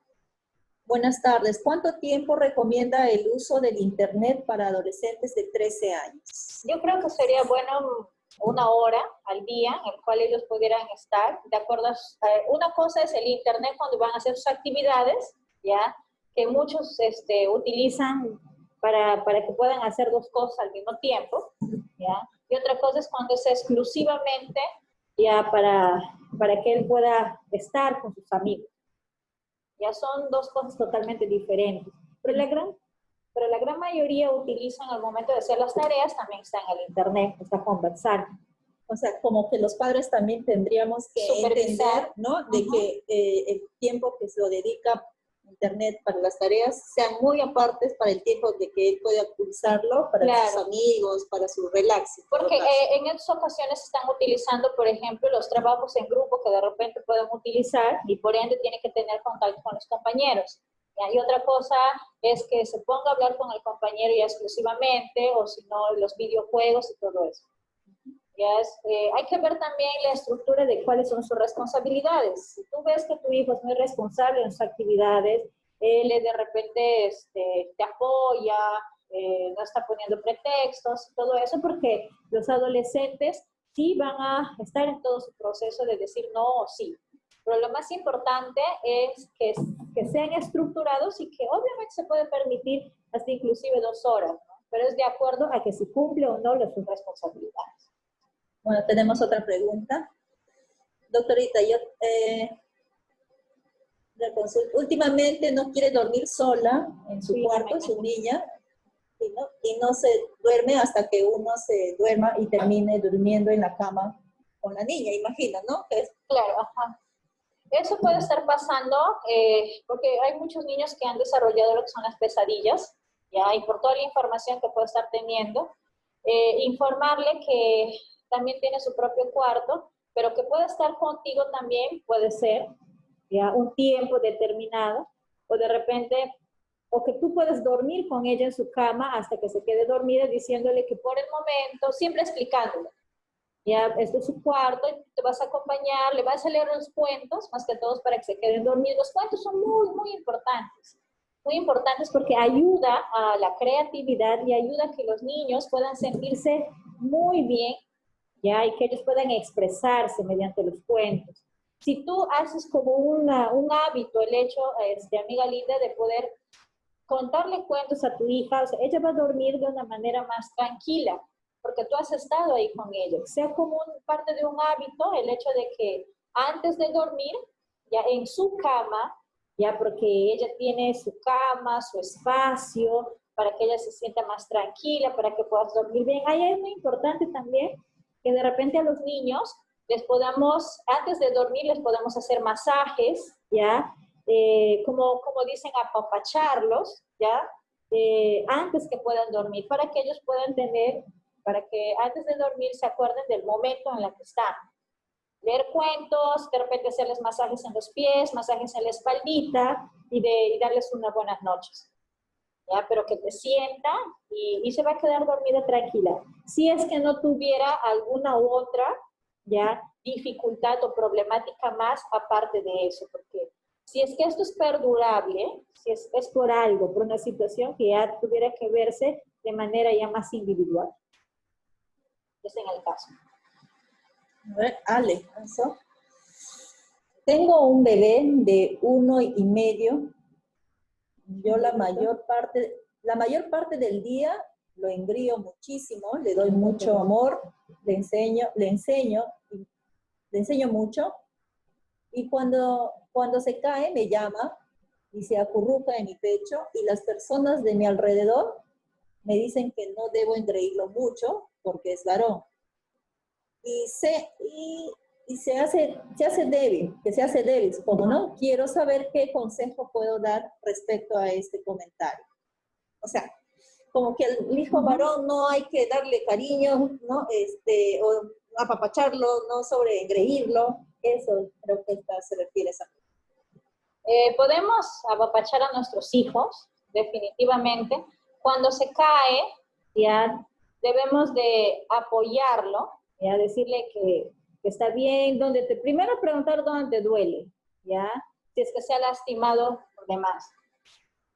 Buenas tardes. ¿Cuánto tiempo recomienda el uso del Internet para adolescentes de 13 años? Yo creo que sería bueno 1 hora al día en el cual ellos pudieran estar, de acuerdo a, una cosa es el Internet cuando van a hacer sus actividades, ¿ya? Que muchos utilizan para que puedan hacer 2 cosas al mismo tiempo, ¿ya? Y otra cosa es cuando es exclusivamente ya para que él pueda estar con sus amigos. Ya son 2 cosas totalmente diferentes. Pero la gran mayoría utilizan al momento de hacer las tareas, también está en el Internet, está conversando. O sea, como que los padres también tendríamos que entender, ¿no? De que el tiempo que se lo dedica a Internet para las tareas sean muy apartes para el tiempo de que él pueda usarlo para sus amigos, para su relax. Porque en estas ocasiones están utilizando, por ejemplo, los trabajos en grupo que de repente pueden utilizar y por ende tienen que tener contacto con los compañeros. Y otra cosa es que se ponga a hablar con el compañero ya exclusivamente, o si no, los videojuegos y todo eso. Hay que ver también la estructura de cuáles son sus responsabilidades. Si tú ves que tu hijo es muy responsable en sus actividades, él de repente te apoya, no está poniendo pretextos, todo eso, porque los adolescentes sí van a estar en todo su proceso de decir no o sí. Pero lo más importante es que sean estructurados y que obviamente se puede permitir hasta inclusive 2 horas, ¿no? Pero es de acuerdo a que si cumple o no sus responsabilidades. Bueno, tenemos otra pregunta. Doctorita, yo últimamente no quiere dormir sola en su cuarto, su niña, y no se duerme hasta que uno se duerma y termine durmiendo en la cama con la niña, imagina, ¿no? Claro, ajá. Eso puede estar pasando porque hay muchos niños que han desarrollado lo que son las pesadillas, ¿ya? Y por toda la información que puede estar teniendo, informarle que también tiene su propio cuarto, pero que puede estar contigo también, puede ser, ¿ya? Un tiempo determinado, o de repente, o que tú puedes dormir con ella en su cama hasta que se quede dormida, diciéndole que por el momento, siempre explicándole, ya, este es su cuarto, te vas a acompañar, le vas a leer los cuentos, más que todos para que se queden dormidos. Los cuentos son muy importantes porque ayuda a la creatividad y ayuda a que los niños puedan sentirse muy bien, ya, y que ellos puedan expresarse mediante los cuentos. Si tú haces como un hábito el hecho, amiga linda, de poder contarle cuentos a tu hija, o sea, ella va a dormir de una manera más tranquila, porque tú has estado ahí con ella. Sea como parte de un hábito el hecho de que antes de dormir, ya en su cama, ya porque ella tiene su cama, su espacio, para que ella se sienta más tranquila, para que puedas dormir bien. Ahí es muy importante también que de repente a los niños les podamos, antes de dormir, les podamos hacer masajes, ¿ya? Como dicen, apapacharlos, ¿ya? Antes que puedan dormir, para que ellos puedan tener, para que antes de dormir se acuerden del momento en el que están. Leer cuentos, de repente hacerles masajes en los pies, masajes en la espaldita y darles unas buenas noches. ¿Ya? Pero que te sienta y se va a quedar dormida tranquila. Si es que no tuviera alguna u otra, ¿ya? Dificultad o problemática más aparte de eso, porque si es que esto es perdurable, si es por algo, por una situación que ya tuviera que verse de manera ya más individual. Es en el caso. A ver, Ale, ¿eso? Tengo un bebé de 1 y medio. Yo la mayor parte del día lo engrío muchísimo, le doy mucho amor, le enseño mucho. Y cuando se cae, me llama y se acurruca en mi pecho, y las personas de mi alrededor me dicen que no debo engreírlo mucho porque es varón. Y se hace débil, como no, quiero saber qué consejo puedo dar respecto a este comentario. O sea, como que al hijo varón no hay que darle cariño, ¿no? O apapacharlo, no sobreengreírlo. Eso creo que se refiere a esa. Podemos apapachar a nuestros hijos, definitivamente. Cuando se cae, ya debemos de apoyarlo, ya decirle que está bien, primero preguntar dónde te duele, ¿ya? Si es que se ha lastimado por demás.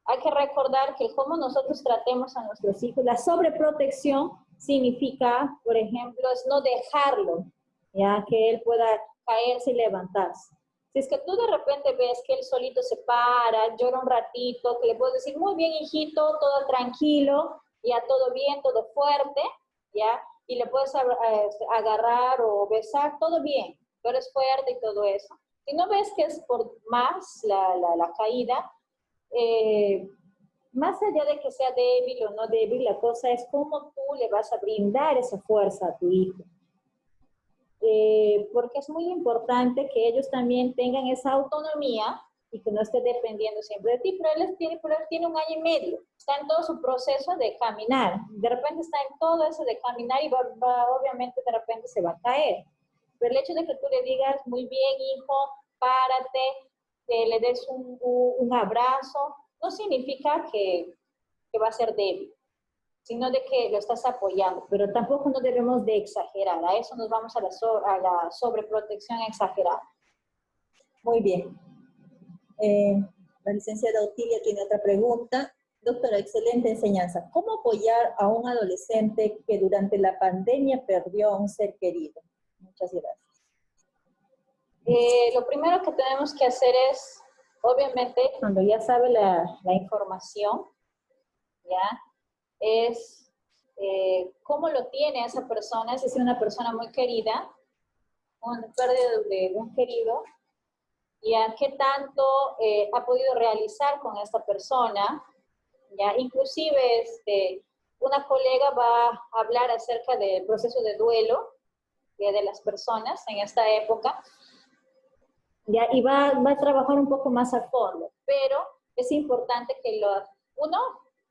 Hay que recordar que cómo nosotros tratemos a nuestros hijos, la sobreprotección significa, por ejemplo, es no dejarlo, ¿ya? Que él pueda caerse y levantarse. Si es que tú de repente ves que él solito se para, llora un ratito, que le puedes decir, muy bien, hijito, todo tranquilo, ya todo bien, todo fuerte, ¿ya? Y le puedes agarrar o besar, todo bien, tú eres fuerte y todo eso. Si no ves que es por más la caída, más allá de que sea débil o no débil, la cosa es cómo tú le vas a brindar esa fuerza a tu hijo. Porque es muy importante que ellos también tengan esa autonomía y que no esté dependiendo siempre de ti, pero él tiene 1 año y medio, está en todo su proceso de caminar, de repente está en todo eso de caminar y obviamente de repente se va a caer, pero el hecho de que tú le digas, muy bien hijo, párate, le des un abrazo, no significa que va a ser débil, sino de que lo estás apoyando, pero tampoco no debemos de exagerar, a eso nos vamos a la sobreprotección exagerada. Muy bien. La licenciada Otilia tiene otra pregunta. Doctora, excelente enseñanza. ¿Cómo apoyar a un adolescente que durante la pandemia perdió a un ser querido? Muchas gracias. Lo primero que tenemos que hacer es, obviamente, cuando ya sabe la información, ¿ya? Es cómo lo tiene esa persona, si es una persona muy querida, una pérdida de un querido, ya qué tanto ha podido realizar con esta persona, ya inclusive una colega va a hablar acerca del proceso de duelo de las personas en esta época, ya, y va a trabajar un poco más a fondo, pero es importante que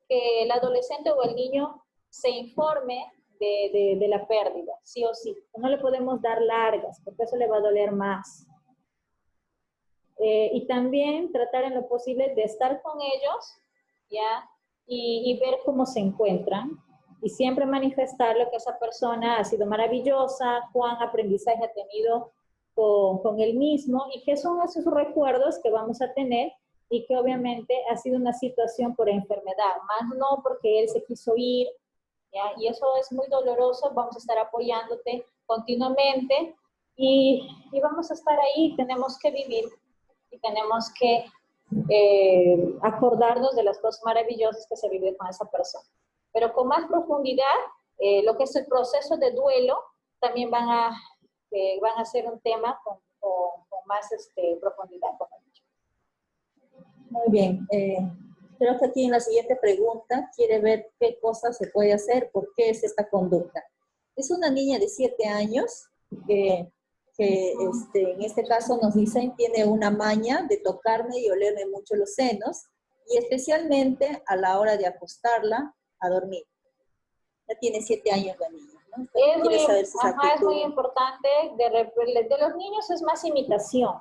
que el adolescente o el niño se informe de la pérdida, sí o sí. No le podemos dar largas, porque eso le va a doler más. Y también tratar en lo posible de estar con ellos, ¿ya? Y ver cómo se encuentran. Y siempre manifestarle que esa persona ha sido maravillosa, cuán aprendizaje ha tenido con él mismo, y que son esos recuerdos que vamos a tener, y que obviamente ha sido una situación por enfermedad, más no porque él se quiso ir, ¿ya? Y eso es muy doloroso, vamos a estar apoyándote continuamente, y vamos a estar ahí, tenemos que vivir, y tenemos que acordarnos de las cosas maravillosas que se viven con esa persona. Pero con más profundidad, lo que es el proceso de duelo, también van a ser un tema con más profundidad con ellos. Muy bien. Creo que aquí en la siguiente pregunta quiere ver qué cosas se puede hacer, por qué es esta conducta. Es una niña de 7 años que en este caso nos dicen tiene una maña de tocarme y olerme mucho los senos, y especialmente a la hora de acostarla a dormir. Ya tiene 7 años la niña, ¿no? Es muy importante. De los niños es más imitación,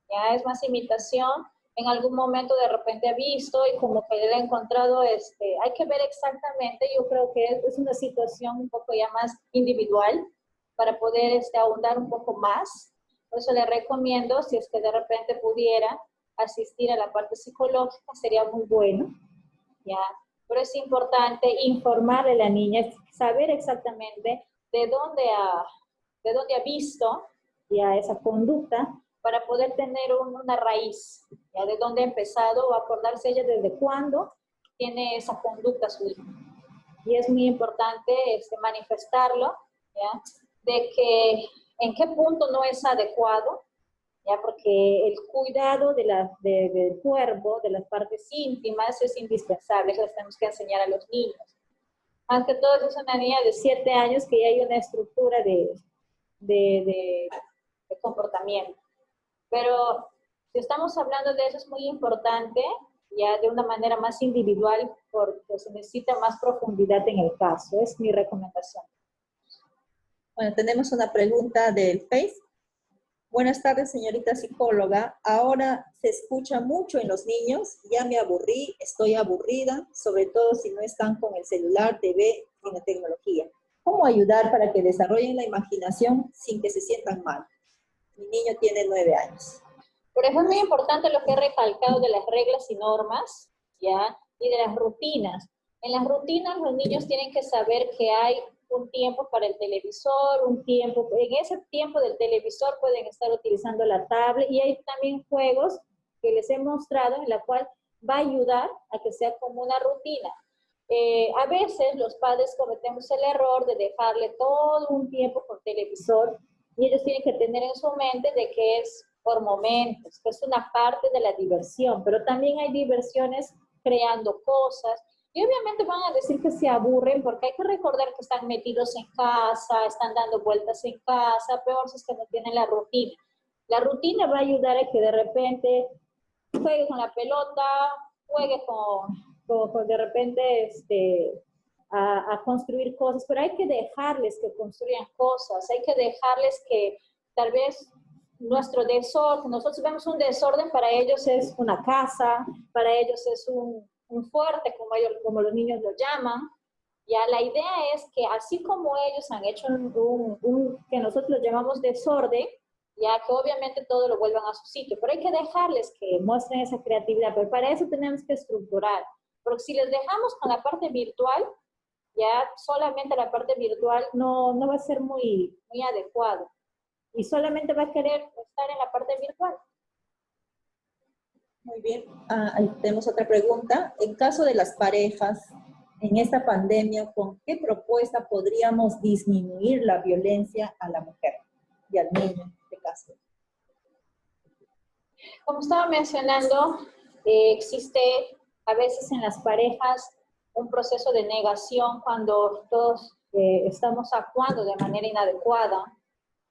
ya es más imitación. En algún momento de repente ha visto y como que le ha encontrado, hay que ver exactamente, yo creo que es una situación un poco ya más individual para poder ahondar un poco más. Por eso le recomiendo, si es que de repente pudiera asistir a la parte psicológica, sería muy bueno, ¿ya? Pero es importante informarle a la niña, saber exactamente de dónde ha visto ya esa conducta, para poder tener una raíz, ya de dónde ha empezado, o acordarse ella desde cuándo tiene esa conducta su hijo. Y es muy importante manifestarlo, ¿ya? De que en qué punto no es adecuado, ¿ya? Porque el cuidado del cuerpo, de las partes íntimas, es indispensable, eso les tenemos que enseñar a los niños. Más que todo, es una niña de 7 años que ya hay una estructura de comportamiento. Pero si estamos hablando de eso, es muy importante, ya de una manera más individual, porque se necesita más profundidad en el caso. Es mi recomendación. Bueno, tenemos una pregunta del Face. Buenas tardes, señorita psicóloga. Ahora se escucha mucho en los niños. Ya me aburrí, estoy aburrida, sobre todo si no están con el celular, TV y la tecnología. ¿Cómo ayudar para que desarrollen la imaginación sin que se sientan mal? Mi niño tiene 9 años. Por eso es muy importante lo que he recalcado de las reglas y normas, ¿ya? Y de las rutinas. En las rutinas los niños tienen que saber que hay un tiempo para el televisor, un tiempo, en ese tiempo del televisor pueden estar utilizando la tablet y hay también juegos que les he mostrado en la cual va a ayudar a que sea como una rutina. A veces los padres cometemos el error de dejarle todo un tiempo por televisor y ellos tienen que tener en su mente de que es por momentos, que es una parte de la diversión, pero también hay diversiones creando cosas y obviamente van a decir que se aburren porque hay que recordar que están metidos en casa, están dando vueltas en casa, peor si es que no tienen la rutina. La rutina va a ayudar a que de repente juegue con la pelota, juegue con de repente a construir cosas, pero hay que dejarles que construyan cosas, hay que dejarles que tal vez nuestro desorden, nosotros vemos un desorden, para ellos es una casa, para ellos es un fuerte, como los niños lo llaman. Ya la idea es que así como ellos han hecho que nosotros lo llamamos desorden, ya que obviamente todo lo vuelvan a su sitio, pero hay que dejarles que muestren esa creatividad, pero para eso tenemos que estructurar, porque si les dejamos con la parte virtual, ya solamente la parte virtual no va a ser muy adecuado y solamente va a querer estar en la parte virtual. Muy bien. Ahí tenemos otra pregunta. En caso de las parejas, en esta pandemia, ¿con qué propuesta podríamos disminuir la violencia a la mujer y al niño en este caso? Como estaba mencionando, existe a veces en las parejas un proceso de negación cuando todos estamos actuando de manera inadecuada,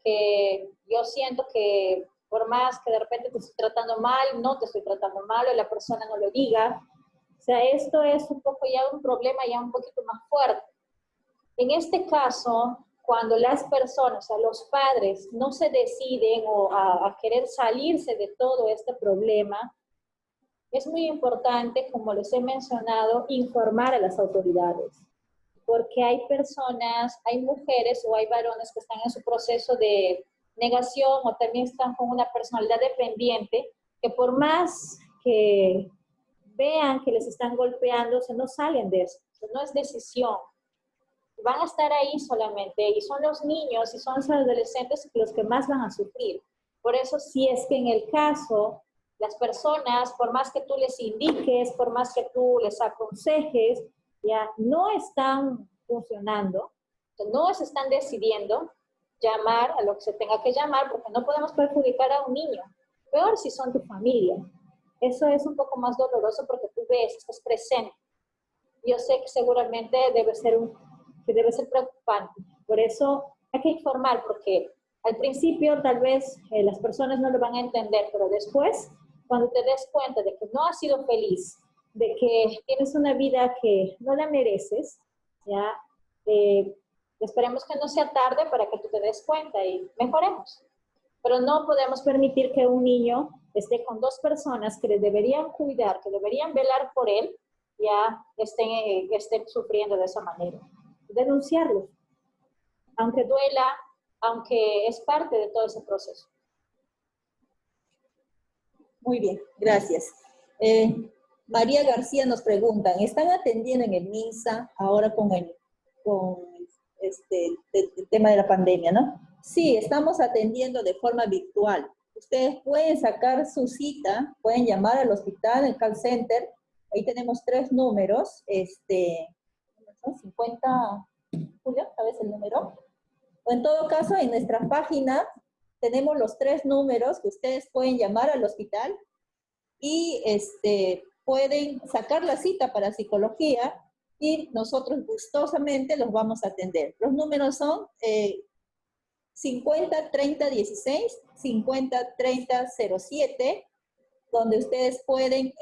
que yo siento que por más que de repente te estoy tratando mal, no te estoy tratando mal, o la persona no lo diga, o sea, esto es un poco ya un problema ya un poquito más fuerte. En este caso, cuando las personas, o sea, los padres no se deciden a querer salirse de todo este problema, es muy importante, como les he mencionado, informar a las autoridades, porque hay personas, hay mujeres o hay varones que están en su proceso de negación o también están con una personalidad dependiente, que por más que vean que les están golpeando, se no salen de eso, no es decisión. Van a estar ahí solamente y son los niños y son los adolescentes los que más van a sufrir. Por eso, si es que en el caso, las personas, por más que tú les indiques, por más que tú les aconsejes, ya no están funcionando, no se están decidiendo llamar a lo que se tenga que llamar, porque no podemos perjudicar a un niño. Peor si son tu familia. Eso es un poco más doloroso porque tú ves, estás presente. Yo sé que seguramente debe ser preocupante. Por eso hay que informar, porque al principio tal vez las personas no lo van a entender, pero después, cuando te des cuenta de que no has sido feliz, de que tienes una vida que no la mereces, ya esperemos que no sea tarde para que tú te des cuenta y mejoremos. Pero no podemos permitir que un niño esté con dos personas que le deberían cuidar, que deberían velar por él, ya estén sufriendo de esa manera. Denunciarlo, aunque duela, aunque es parte de todo ese proceso. Muy bien, gracias. María García nos pregunta, ¿están atendiendo en el MINSA ahora con el tema de la pandemia, no? Sí, estamos atendiendo de forma virtual. Ustedes pueden sacar su cita, pueden llamar al hospital, el call center. Ahí tenemos 3 números, 50, Julio, ¿sabes el número? O en todo caso, en nuestra página tenemos los 3 números que ustedes pueden llamar al hospital y pueden sacar la cita para psicología y nosotros gustosamente los vamos a atender. Los números son 50 30 16, 50 30 07, donde ustedes pueden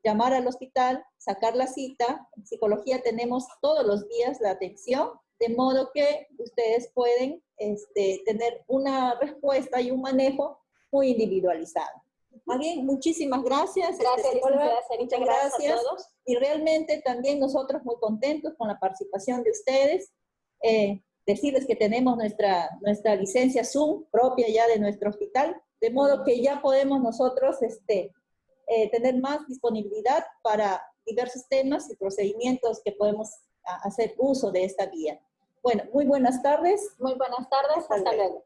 llamar al hospital, sacar la cita. En psicología tenemos todos los días la atención, de modo que ustedes pueden tener una respuesta y un manejo muy individualizado. Más bien, muchísimas gracias. Gracias, muchas gracias a todos. Y realmente también nosotros muy contentos con la participación de ustedes. Decirles que tenemos nuestra licencia Zoom propia ya de nuestro hospital, de modo que ya podemos nosotros tener más disponibilidad para diversos temas y procedimientos que podemos hacer uso de esta vía. Bueno, muy buenas tardes. Muy buenas tardes, hasta luego.